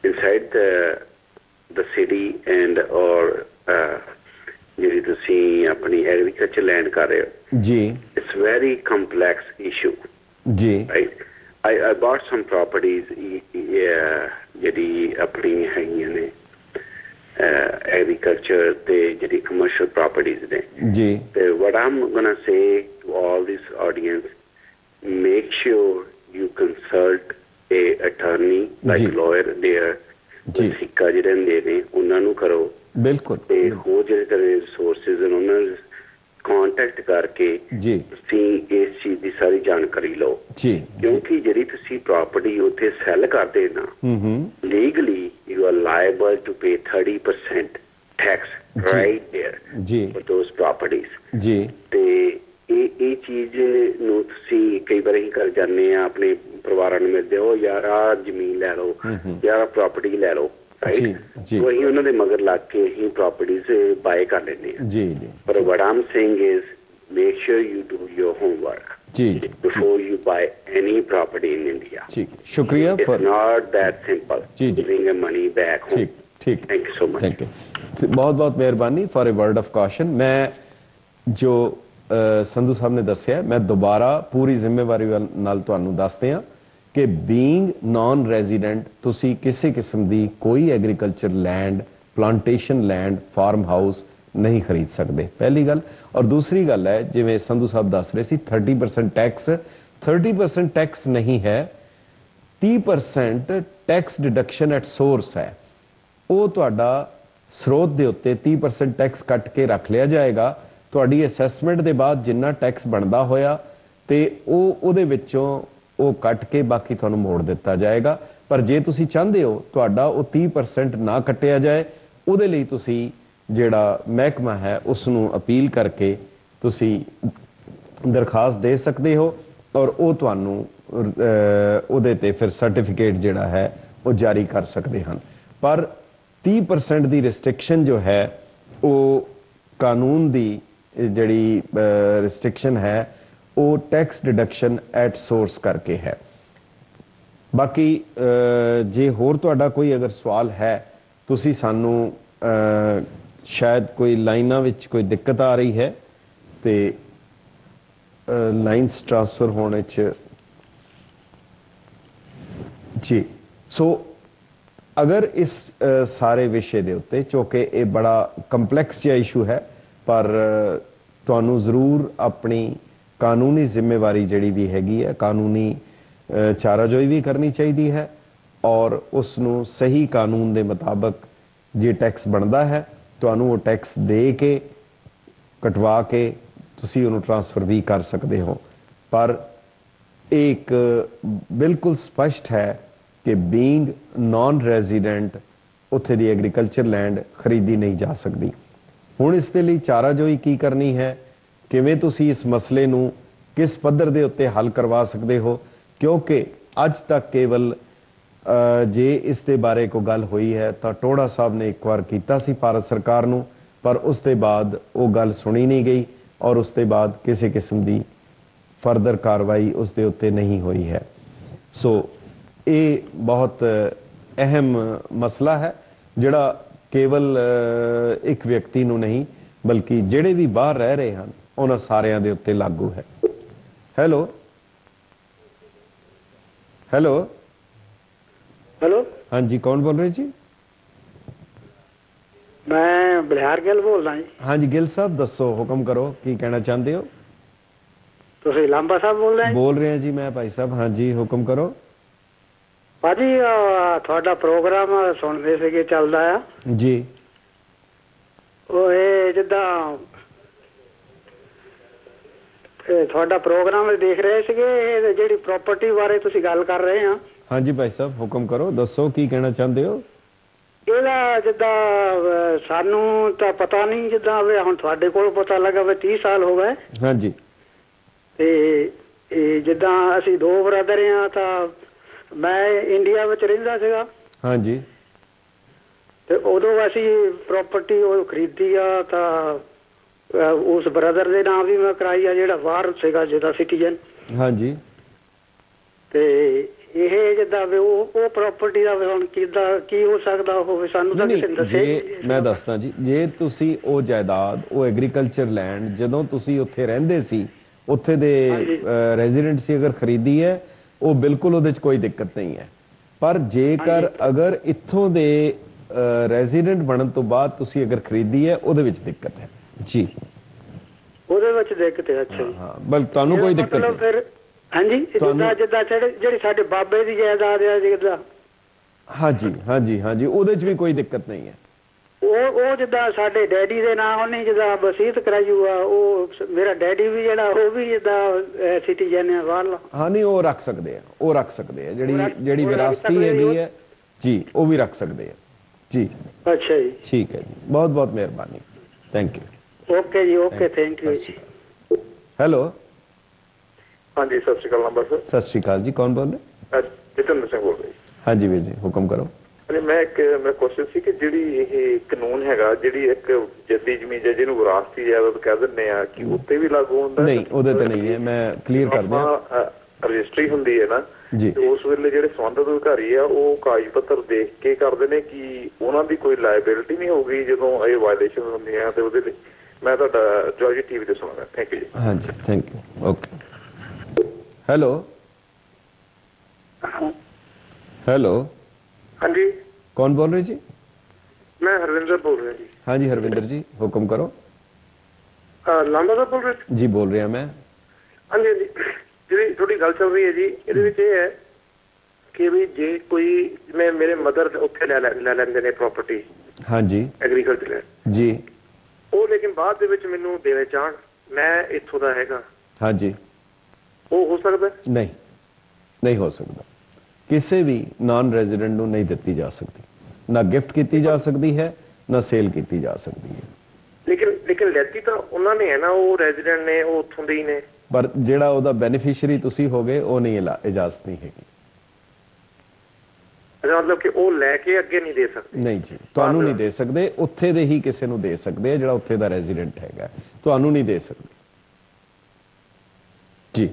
inside the city and or ਜਿਹੜੀ ਤੁਸੀਂ ਆਪਣੀ ਐਗਰੀਕਲਚਰ ਲੈਂਡ ਕਰ ਰਹੇ ਹੋ ਜੀ, it's very complex issue ਜੀ। right? I bought some properties ਜਿਹੜੀ ਆਪਣੀ ਹੈਗੀਆਂ ਨੇ agriculture ਤੇ ਜਿਹੜੀ commercial properties ਨੇ ਜੀ। ਤੇ what I'm gonna say to all this audience, make sure you consult a attorney like ਜੀ। lawyer there ਜੀ। ਸਿੱਕਾ ਜਿਹੜੇ ਹੁੰਦੇ ਨੇ ਉਹਨਾਂ ਨੂੰ ਕਰੋ ਬਿਲਕੁਲ। ਤੇ ਹੋਰ ਜਿਹੜੇ ਤਰ੍ਹਾਂ ਰਿਸੋਰਸਿਸ ਨੇ ਉਹਨਾਂ ਨੂੰ ਕੰਟੈਕਟ ਕਰਕੇ ਜੀ ਤੁਸੀਂ ਇਸ ਚੀਜ਼ ਦੀ ਸਾਰੀ ਜਾਣਕਾਰੀ ਲਓ ਜੀ। ਕਿਉਂਕਿ ਜਿਹੜੀ ਤੁਸੀਂ ਪ੍ਰਾਪਰਟੀ ਉੱਥੇ ਸੈੱਲ ਕਰਦੇ ਨਾ legally you are liable to pay 30% tax right there ਜੀ ਫॉर ਦੋਸ ਪ੍ਰਾਪਰਟੀਜ਼ ਜੀ। ਤੇ ਇਹ ਚੀਜ਼ ਨੂੰ ਤੁਸੀਂ ਕਈ ਵਾਰ ਹੀ ਕਰ ਜਾਂਦੇ ਆ ਆਪਣੇ ਪਰਿਵਾਰਾਂ ਨੂੰ ਮਿਲਦੇ ਹੋ, ਯਾਰ ਆ ਜ਼ਮੀਨ ਲੈ ਲਓ, ਯਾਰ ਪ੍ਰਾਪਰਟੀ ਲੈ ਲਓ, ਜੀ ਜੀ ਉਹੀ ਉਹਨਾਂ ਦੇ ਮਗਰ ਲੱਗ ਕੇ ਹੀ ਪ੍ਰਾਪਰਟੀਜ਼ ਬਾਏ ਕਰ ਲੈਂਦੇ ਆ ਜੀ ਜੀ। ਪਰ what I'm saying is make sure you do your homework ji before you buy any property in India. ठीक, शुक्रिया। It's not that simple. Ji ji. Bring your money back home. ठीक ठीक। Thank you so much. Thank you. बहुत बहुत मेहरबानी for a word of caution. मैं जो ਸੰਧੂ ਸਾਹਿਬ ਨੇ ਦੱਸਿਆ, ਮੈਂ ਦੁਬਾਰਾ ਪੂਰੀ ਜ਼ਿੰਮੇਵਾਰੀ ਨਾਲ ਤੁਹਾਨੂੰ ਦੱਸਦੇ ਹਾਂ कि बीइंग नॉन रेजिडेंट तुसी किसी किस्म की कोई agriculture land, plantation land, farm house नहीं खरीद सकते, पहली गल। और दूसरी गल है जिवें संधू साहब दस रहे सी 30% टैक्स, 30% टैक्स नहीं है, 30% टैक्स डिडक्शन एट सोर्स है। वो तुहाडा स्रोत दे उत्ते 30% टैक्स कट के रख लिया जाएगा, तुहाडी असैसमेंट दे बाद जिन्ना टैक्स बनदा होया ते ਉਹਦੇ ਵਿੱਚੋਂ ਉਹ ਕੱਟ ਕੇ ਬਾਕੀ ਤੁਹਾਨੂੰ ਮੋੜ ਦਿੱਤਾ ਜਾਏਗਾ। ਪਰ ਜੇ ਤੁਸੀਂ ਚਾਹੁੰਦੇ ਹੋ ਤੁਹਾਡਾ ਉਹ 30% ਨਾ ਕੱਟਿਆ ਜਾਏ, ਉਹਦੇ ਲਈ ਤੁਸੀਂ ਜਿਹੜਾ ਮਹਿਕਮਾ ਹੈ ਉਸ ਨੂੰ ਅਪੀਲ ਕਰਕੇ ਤੁਸੀਂ ਦਰਖਾਸਤ ਦੇ ਸਕਦੇ ਹੋ ਔਰ ਉਹ ਤੁਹਾਨੂੰ ਉਹਦੇ ਤੇ ਫਿਰ ਸਰਟੀਫਿਕੇਟ ਜਿਹੜਾ ਹੈ ਉਹ ਜਾਰੀ ਕਰ ਸਕਦੇ ਹਨ। ਪਰ 30% ਦੀ ਰਿਸਟ੍ਰਿਕਸ਼ਨ ਜੋ ਹੈ ਉਹ ਕਾਨੂੰਨ ਦੀ ਜਿਹੜੀ ਰਿਸਟ੍ਰਿਕਸ਼ਨ ਹੈ ਉਹ ਟੈਕਸ ਡਿਡਕਸ਼ਨ ਐਟ ਸੋਰਸ ਕਰਕੇ ਹੈ। ਬਾਕੀ ਜੇ ਹੋਰ ਤੁਹਾਡਾ ਕੋਈ ਅਗਰ ਸਵਾਲ ਹੈ ਤੁਸੀਂ ਸਾਨੂੰ ਸ਼ਾਇਦ ਕੋਈ ਲਾਈਨਾਂ ਵਿੱਚ ਕੋਈ ਦਿੱਕਤ ਆ ਰਹੀ ਹੈ ਤੇ ਲਾਈਨਸ ਟ੍ਰਾਂਸਫਰ ਹੋਣ 'ਚ ਜੀ। ਸੋ ਅਗਰ ਇਸ ਸਾਰੇ ਵਿਸ਼ੇ ਦੇ ਉੱਤੇ ਚੂੰਕਿ ਇਹ ਬੜਾ ਕੰਪਲੈਕਸ ਜਿਹਾ ਇਸ਼ੂ ਹੈ ਪਰ ਤੁਹਾਨੂੰ ਜ਼ਰੂਰ ਆਪਣੀ ਕਾਨੂੰਨੀ ਜ਼ਿੰਮੇਵਾਰੀ ਜਿਹੜੀ ਵੀ ਹੈਗੀ ਹੈ ਕਾਨੂੰਨੀ ਚਾਰਾਜੋਈ ਵੀ ਕਰਨੀ ਚਾਹੀਦੀ ਹੈ ਔਰ ਉਸ ਨੂੰ ਸਹੀ ਕਾਨੂੰਨ ਦੇ ਮੁਤਾਬਕ ਜੇ ਟੈਕਸ ਬਣਦਾ ਹੈ ਤੁਹਾਨੂੰ ਉਹ ਟੈਕਸ ਦੇ ਕੇ ਕਟਵਾ ਕੇ ਤੁਸੀਂ ਉਹਨੂੰ ਟ੍ਰਾਂਸਫਰ ਵੀ ਕਰ ਸਕਦੇ ਹੋ। ਪਰ ਇੱਕ ਬਿਲਕੁਲ ਸਪਸ਼ਟ ਹੈ ਕਿ ਬੀਇੰਗ ਨॉन ਰੈਜ਼ੀਡੈਂਟ ਉੱਥੇ ਦੀ ਐਗਰੀਕਲਚਰ ਲੈਂਡ ਖਰੀਦੀ ਨਹੀਂ ਜਾ ਸਕਦੀ। ਹੁਣ ਇਸ ਦੇ ਲਈ ਚਾਰਾਜੋਈ ਕੀ ਕਰਨੀ ਹੈ, ਕਿਵੇਂ ਤੁਸੀਂ ਇਸ ਮਸਲੇ ਨੂੰ ਕਿਸ ਪੱਧਰ ਦੇ ਉੱਤੇ ਹੱਲ ਕਰਵਾ ਸਕਦੇ ਹੋ, ਕਿਉਂਕਿ ਅੱਜ ਤੱਕ ਕੇਵਲ ਜੇ ਇਸ ਦੇ ਬਾਰੇ ਕੋਈ ਗੱਲ ਹੋਈ ਹੈ ਤਾਂ ਟੋੜਾ ਸਾਹਿਬ ਨੇ ਇੱਕ ਵਾਰ ਕੀਤਾ ਸੀ ਭਾਰਤ ਸਰਕਾਰ ਨੂੰ, ਪਰ ਉਸ ਦੇ ਬਾਅਦ ਉਹ ਗੱਲ ਸੁਣੀ ਨਹੀਂ ਗਈ ਔਰ ਉਸ ਦੇ ਬਾਅਦ ਕਿਸੇ ਕਿਸਮ ਦੀ ਫਰਦਰ ਕਾਰਵਾਈ ਉਸ ਦੇ ਉੱਤੇ ਨਹੀਂ ਹੋਈ ਹੈ। ਸੋ ਇਹ ਬਹੁਤ ਅਹਿਮ ਮਸਲਾ ਹੈ ਜਿਹੜਾ ਕੇਵਲ ਇੱਕ ਵਿਅਕਤੀ ਨੂੰ ਨਹੀਂ ਬਲਕਿ ਜਿਹੜੇ ਵੀ ਬਾਹਰ ਰਹਿ ਰਹੇ ਹਨ ਉਹਨਾਂ ਸਾਰਿਆਂ ਦੇ ਉੱਤੇ ਲਾਗੂ ਹੈ। ਹੈਲੋ ਹੈਲੋ ਹੈਲੋ ਹਾਂਜੀ ਕੌਣ ਬੋਲ ਰਹੇ ਜੀ? ਮੈਂ ਬਲਿਹਾਰ ਗਿੱਲ ਬੋਲਦਾ ਜੀ। ਹਾਂਜੀ ਗਿੱਲ ਸਾਹਿਬ ਦੱਸੋ, ਹੁਕਮ ਕਰੋ, ਕੀ ਕਹਿਣਾ ਚਾਹੁੰਦੇ ਹੋ? ਤੁਸੀਂ ਲਾਂਬਾ ਸਾਹਿਬ ਬੋਲ ਰਹੇ? ਬੋਲ ਰਹੇ ਜੀ ਮੈਂ ਭਾਈ ਸਾਹਿਬ। ਹਾਂਜੀ ਹੁਕਮ ਕਰੋ ਭਾਜੀ। ਤੁਹਾਡਾ ਪ੍ਰੋਗਰਾਮ ਸੁਣਦੇ ਸੀਗੇ ਚੱਲਦਾ ਆ ਜੀ। ਉਹ ਇਹ ਜਿੱਦਾਂ ਤੁਹਾਡਾ ਪ੍ਰੋਗਰਾਮ ਦੇਖ ਰਹੇ ਸੀਗੇ, ਇਹ ਜਿਹੜੀ ਪ੍ਰਾਪਰਟੀ ਬਾਰੇ ਤੁਸੀਂ ਗੱਲ ਕਰ ਰਹੇ ਆ। ਹਾਂਜੀ ਭਾਈ ਸਾਹਿਬ ਹੁਕਮ ਕਰੋ, ਦੱਸੋ ਕੀ ਕਹਿਣਾ ਚਾਹੁੰਦੇ ਹੋ? ਇਹਦਾ ਜਿੱਦਾਂ ਸਾਨੂੰ ਤਾਂ ਪਤਾ ਨਹੀਂ, ਜਿੱਦਾਂ ਹੁਣ ਤੁਹਾਡੇ ਕੋਲ ਪਤਾ ਲੱਗਾ ਵੀ 30 ਸਾਲ ਹੋ ਗਏ। ਹਾਂਜੀ। ਤੇ ਇਹ ਜਿੱਦਾਂ ਅਸੀਂ ਦੋ ਬ੍ਰਦਰ ਆ ਤਾਂ ਮੈਂ ਇੰਡੀਆ ਵਿੱਚ ਰਹਿੰਦਾ ਸੀਗਾ। ਹਾਂਜੀ। ਤੇ ਉਦੋਂ ਅਸੀਂ ਪ੍ਰਾਪਰਟੀ ਉਹ ਖਰੀਦੀ ਆ ਤਾਂ ਉਸ ਬ੍ਰਦਰ ਦੇ ਨਾਮ ਵੀ ਮੈਂ ਕਰਾਈ ਆ ਜਿਹੜਾ ਬਾਹਰ ਸੀਗਾ ਜਿਹਦਾ ਸਿਟੀਜ਼ਨ। ਹਾਂਜੀ। ਤੇ ਇਹ ਜਿੱਦਾਂ ਉਹ ਪ੍ਰਾਪਰਟੀ ਦਾ ਹੁਣ ਕਿੱਦਾਂ ਕੀ ਹੋ ਸਕਦਾ ਹੋਵੇ ਸਾਨੂੰ ਤਾਂ ਕਿਸੇ ਨੇ ਦੱਸਿਆ ਜੇ ਮੈਂ ਦੱਸਦਾ ਜੀ, ਜੇ ਤੁਸੀਂ ਉਹ ਜਾਇਦਾਦ ਉਹ ਐਗਰੀਕਲਚਰ ਲੈਂਡ ਜਦੋਂ ਤੁਸੀਂ ਉੱਥੇ ਰਹਿੰਦੇ ਸੀ ਉੱਥੇ ਦੇ ਰੈਜ਼ੀਡੈਂਟ ਸੀ ਅਗਰ ਖਰੀਦੀ ਹੈ ਉਹ ਬਿਲਕੁਲ ਉਹਦੇ 'ਚ ਕੋਈ ਦਿੱਕਤ ਨਹੀਂ ਹੈ। ਪਰ ਜੇਕਰ ਅਗਰ ਇੱਥੋਂ ਦੇ ਰੈਜ਼ੀਡੈਂਟ ਬਣਨ ਤੋਂ ਬਾਅਦ ਤੁਸੀਂ ਅਗਰ ਖਰੀਦੀ ਹੈ ਉਹਦੇ ਵਿੱਚ ਦਿੱਕਤ ਹੈ ਜੀ। ਉਹਦੇ ਵਿੱਚ ਦਿੱਕਤ ਹੈ? ਅੱਛਾ। ਹਾਂ ਬਲ ਤੁਹਾਨੂੰ ਕੋਈ ਦਿੱਕਤ ਨਹੀਂ ਫਿਰ? ਹਾਂਜੀ ਜਿੱਦਾਂ ਜਿਹੜੀ ਸਾਡੇ ਬਾਬੇ ਦੀ ਜਾਇਦਾਦ ਹੈ ਜਿੱਦਾਂ। ਹਾਂਜੀ ਹਾਂਜੀ ਹਾਂਜੀ ਉਹਦੇ 'ਚ ਵੀ ਕੋਈ ਦਿੱਕਤ ਨਹੀਂ ਹੈ। ਉਹ ਜਿੱਦਾਂ ਸਾਡੇ ਡੈਡੀ ਦੇ ਨਾਂ ਉਹਨੇ ਜਿੱਦਾਂ ਵਸੀਅਤ ਕਰਾਈ ਹੋਆ, ਉਹ ਮੇਰਾ ਡੈਡੀ ਵੀ ਜਿਹੜਾ ਉਹ ਵੀ ਜਿੱਦਾਂ ਸਿਟੀਜ਼ਨ ਹੈ ਬਾਹਰਲਾ। ਹਾਂ ਨਹੀਂ ਉਹ ਰੱਖ ਸਕਦੇ ਆ, ਉਹ ਰੱਖ ਸਕਦੇ ਆ, ਜਿਹੜੀ ਵਿਰਾਸਤੀ ਹੈਗੀ ਹੈ ਜੀ ਉਹ ਵੀ ਰੱਖ ਸਕਦੇ ਆ ਜੀ। ਅੱਛਾ ਜੀ ਠੀਕ ਹੈ ਜੀ, ਬਹੁਤ ਬਹੁਤ ਮਿਹਰਬਾਨੀ, ਥੈਂਕ ਯੂ। ਓਕੇ ਜੀ ਓਕੇ ਥੈਂਕ ਯੂ। ਹੈਲੋ ਹਾਂਜੀ ਸਤਿ ਸ਼੍ਰੀ ਅਕਾਲ ਨੰਬਰ ਸਰ। ਸਤਿ ਸ਼੍ਰੀ ਅਕਾਲ ਜੀ, ਕੌਣ ਬੋਲ ਰਹੇ? ਜਤਿੰਦਰ ਸਿੰਘ ਬੋਲ ਰਿਹਾ। ਹਾਂਜੀ ਵੀਰ ਜੀ ਹੁਕਮ ਕਰੋ। ਮੇਰਾ ਕੁਐਸਚਨ ਸੀ ਕਿ ਜਿਹੜੀ ਇਹ ਕਾਨੂੰਨ ਹੈਗਾ ਜਿਹੜੀ ਇੱਕ ਜੱਦੀ ਜ਼ਮੀਨ ਹੈ ਜਿਹਨੂੰ ਵਿਰਾਸਤੀ ਜਾਇਦਾਦ ਕਹਿ ਦਿੰਦੇ ਆ ਕਿ ਉੱਤੇ ਵੀ ਲਾਗੂ ਹੁੰਦਾ? ਨਹੀਂ ਉਹਦੇ ਤੇ ਨਹੀਂ ਹੈ, ਮੈਂ ਕਲੀਅਰ ਕਰ ਦਿਆਂ। ਰਜਿਸਟਰੀ ਹੁੰਦੀ ਹੈ ਨਾ ਜੀ, ਉਸ ਵੇਲੇ ਜਿਹੜੇ ਸੰਬੰਧਿਤ ਅਧਿਕਾਰੀ ਆ ਉਹ ਕਾਗਜ਼ ਪੱਤਰ ਦੇਖ ਕੇ ਕਰਦੇ ਨੇ ਕਿ ਉਹਨਾਂ ਦੀ ਕੋਈ ਲਾਇਬਿਲਿਟੀ ਨਹੀਂ ਹੋਊਗੀ ਜਦੋਂ ਇਹ ਵਾਇਲੇਸ਼ਨ ਹੁੰਦੀਆਂ ਤੇ ਉਹਦੇ ਲਈ। ਮੈਂ ਤੁਹਾਡਾ ਜੋਜੀ ਟੀਵੀ ਤੇ ਸੁਣਾਂਗਾ। ਥੈਂਕ ਯੂ ਜੀ। ਹਾਂਜੀ thank you okay. Hello hello, हाँ जी, कौन बोल रहे जी? मैं हरविंदर बोल रहा जी। हाँ जी हरविंदर जी, हुक्म करो। ਲਾਂਬਾ ਸਾਹਿਬ ਬੋਲ ਰਹੇ? जी बोल रहे हैं मैं। हाँ जी, ਜਿਹੜੀ ਤੁਹਾਡੀ ਗੱਲ ਚੱਲ ਰਹੀ ਹੈ ਜੀ, ਇਹਦੇ ਵਿੱਚ ਇਹ ਹੈ ਕਿ ਵੀ ਜੇ ਕੋਈ ਜਿਵੇਂ ਮੇਰੇ ਮਦਰ ਉੱਥੇ ਲੈ ਲੈਂਦੇ ਨੇ ਪ੍ਰਾਪਰਟੀ, हाँ जी ਐਗਰੀਕਲਚਰ जी ਉਹ, ਲੇਕਿਨ ਬਾਅਦ ਦੇ ਵਿੱਚ ਮੈਨੂੰ ਦੇਣੇ ਚਾਹਣ, ਮੈਂ ਇੱਥੋਂ ਦਾ ਹੈਗਾ, हाँ जी, ਉਹ ਹੋ ਸਕਦਾ? नहीं नहीं हो सकता। ਕਿਸੇ ਵੀ ਨਾਨ ਰੈਜ਼ੀਡੈਂਟ ਨੂੰ ਨਹੀਂ ਦਿੱਤੀ ਜਾ ਸਕਦੀ, ਨਾ ਗਿਫਟ ਕੀਤੀ ਜਾ ਸਕਦੀ ਹੈ, ਨਾ ਸੇਲ ਕੀਤੀ ਜਾ ਸਕਦੀ ਹੈ। ਲੇਕਿਨ ਲੈਤੀ ਤਾਂ ਉਹਨਾਂ ਨੇ ਹੈ ਨਾ, ਉਹ ਰੈਜ਼ੀਡੈਂਟ ਨੇ, ਉਹ ਉੱਥੋਂ ਦੇ ਹੀ ਨੇ। ਪਰ ਜਿਹੜਾ ਉਹਦਾ ਬੈਨੀਫੀਸ਼ੀਅਰੀ ਤੁਸੀਂ ਹੋਗੇ, ਉਹ ਨਹੀਂ ਇਜਾਜ਼ਤ ਨਹੀਂ ਹੈਗੀ। ਮਤਲਬ ਕਿ ਉਹ ਲੈ ਕੇ ਅੱਗੇ ਨਹੀਂ ਦੇ ਸਕਦੇ? ਨਹੀਂ ਜੀ, ਤੁਹਾਨੂੰ ਨਹੀਂ ਦੇ ਸਕਦੇ, ਉੱਥੇ ਦੇ ਹੀ ਕਿਸੇ ਨੂੰ ਦੇ ਸਕਦੇ ਆ ਜਿਹੜਾ ਉੱਥੇ ਦਾ ਰੈਜ਼ੀਡੈਂਟ ਹੈਗਾ, ਤੁਹਾਨੂੰ ਨਹੀਂ ਦੇ ਸਕਦੇ ਜੀ।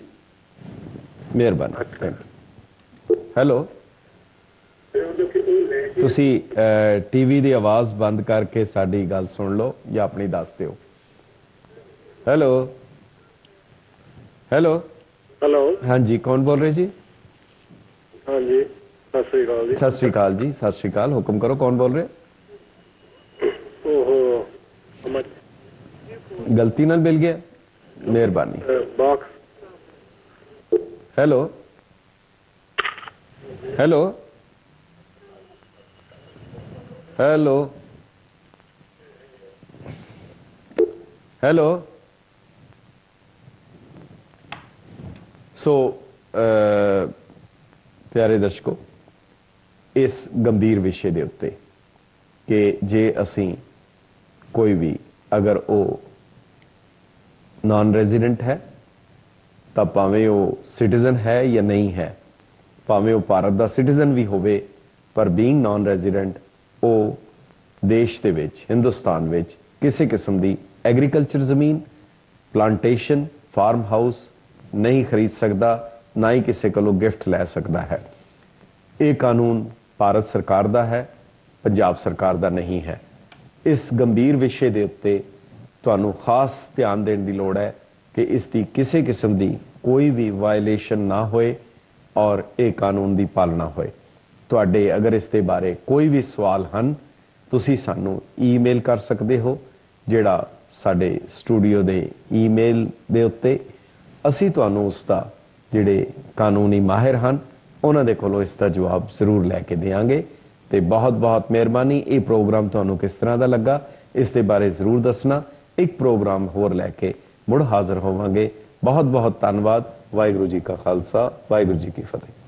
ਮਿਹਰਬਾਨੀ, ਥੈਂਕ ਯੂ। ਹੈਲੋ, ਤੁਸੀਂ ਟੀਵੀ ਦੀ ਆਵਾਜ਼ ਬੰਦ ਕਰਕੇ ਸਾਡੀ ਗੱਲ ਸੁਣ ਲਓ ਜਾਂ ਆਪਣੀ ਦੱਸ ਦਿਓ। ਹੈਲੋ ਹੈਲੋ ਹੈਲੋ, ਹਾਂਜੀ, ਕੌਣ ਬੋਲ ਰਹੇ ਜੀ? ਹਾਂਜੀ, ਸਤਿ ਸ੍ਰੀ ਅਕਾਲ ਜੀ। ਸਤਿ ਸ਼੍ਰੀ ਅਕਾਲ ਜੀ, ਸਤਿ ਸ਼੍ਰੀ ਅਕਾਲ, ਹੁਕਮ ਕਰੋ, ਕੌਣ ਬੋਲ ਰਹੇ? ਉਹ ਗਲਤੀ ਨਾਲ ਮਿਲ ਗਿਆ, ਮਿਹਰਬਾਨੀ। Box. Hello hello hello hello. So ਪਿਆਰੇ ਦਰਸ਼ਕੋ, ਇਸ ਗੰਭੀਰ ਵਿਸ਼ੇ ਦੇ ਉੱਤੇ ਕਿ ਜੇ ਅਸੀਂ ਕੋਈ ਵੀ ਅਗਰ ਉਹ ਨਾਨ ਰੈਜ਼ੀਡੈਂਟ ਹੈ ਤਾਂ ਭਾਵੇਂ ਉਹ ਸਿਟੀਜ਼ਨ ਹੈ ਜਾਂ ਨਹੀਂ ਹੈ, ਭਾਵੇਂ ਉਹ ਭਾਰਤ ਦਾ ਸਿਟੀਜ਼ਨ ਵੀ ਹੋਵੇ, ਪਰ ਬੀਇੰਗ ਨਾਨ ਰੈਜ਼ੀਡੈਂਟ ਉਹ ਦੇਸ਼ ਦੇ ਵਿੱਚ, ਹਿੰਦੁਸਤਾਨ ਵਿੱਚ ਕਿਸੇ ਕਿਸਮ ਦੀ ਐਗਰੀਕਲਚਰ ਜ਼ਮੀਨ, ਪਲਾਂਟੇਸ਼ਨ, ਫਾਰਮ ਹਾਊਸ ਨਹੀਂ ਖਰੀਦ ਸਕਦਾ, ਨਾ ਹੀ ਕਿਸੇ ਕੋਲੋਂ ਗਿਫਟ ਲੈ ਸਕਦਾ ਹੈ। ਇਹ ਕਾਨੂੰਨ ਭਾਰਤ ਸਰਕਾਰ ਦਾ ਹੈ, ਪੰਜਾਬ ਸਰਕਾਰ ਦਾ ਨਹੀਂ ਹੈ। ਇਸ ਗੰਭੀਰ ਵਿਸ਼ੇ ਦੇ ਉੱਤੇ ਤੁਹਾਨੂੰ ਖਾਸ ਧਿਆਨ ਦੇਣ ਦੀ ਲੋੜ ਹੈ ਕਿ ਇਸ ਦੀ ਕਿਸੇ ਕਿਸਮ ਦੀ ਕੋਈ ਵੀ ਵਾਇਲੇਸ਼ਨ ਨਾ ਹੋਏ ਔਰ ਇਹ ਕਾਨੂੰਨ ਦੀ ਪਾਲਣਾ ਹੋਏ। ਤੁਹਾਡੇ ਅਗਰ ਇਸ ਦੇ ਬਾਰੇ ਕੋਈ ਵੀ ਸਵਾਲ ਹਨ, ਤੁਸੀਂ ਸਾਨੂੰ ਈਮੇਲ ਕਰ ਸਕਦੇ ਹੋ, ਜਿਹੜਾ ਸਾਡੇ ਸਟੂਡੀਓ ਦੇ ਈਮੇਲ ਦੇ ਉੱਤੇ ਅਸੀਂ ਤੁਹਾਨੂੰ ਉਸ ਦਾ ਜਿਹੜੇ ਕਾਨੂੰਨੀ ਮਾਹਿਰ ਹਨ ਉਹਨਾਂ ਦੇ ਕੋਲੋਂ ਇਸ ਦਾ ਜਵਾਬ ਜ਼ਰੂਰ ਲੈ ਕੇ ਦੇਵਾਂਗੇ। ਤੇ ਬਹੁਤ ਬਹੁਤ ਮਿਹਰਬਾਨੀ। ਇਹ ਪ੍ਰੋਗਰਾਮ ਤੁਹਾਨੂੰ ਕਿਸ ਤਰ੍ਹਾਂ ਦਾ ਲੱਗਾ, ਇਸ ਦੇ ਬਾਰੇ ਜ਼ਰੂਰ ਦੱਸਣਾ। ਇੱਕ ਪ੍ਰੋਗਰਾਮ ਹੋਰ ਲੈ ਕੇ ਮੁੜ ਹਾਜ਼ਰ ਹੋਵਾਂਗੇ। ਬਹੁਤ ਬਹੁਤ ਧੰਨਵਾਦ। ਵਾਹਿਗੁਰੂ ਜੀ ਕਾ ਖਾਲਸਾ, ਵਾਹਿਗੁਰੂ ਜੀ ਕੀ ਫਤਿਹ।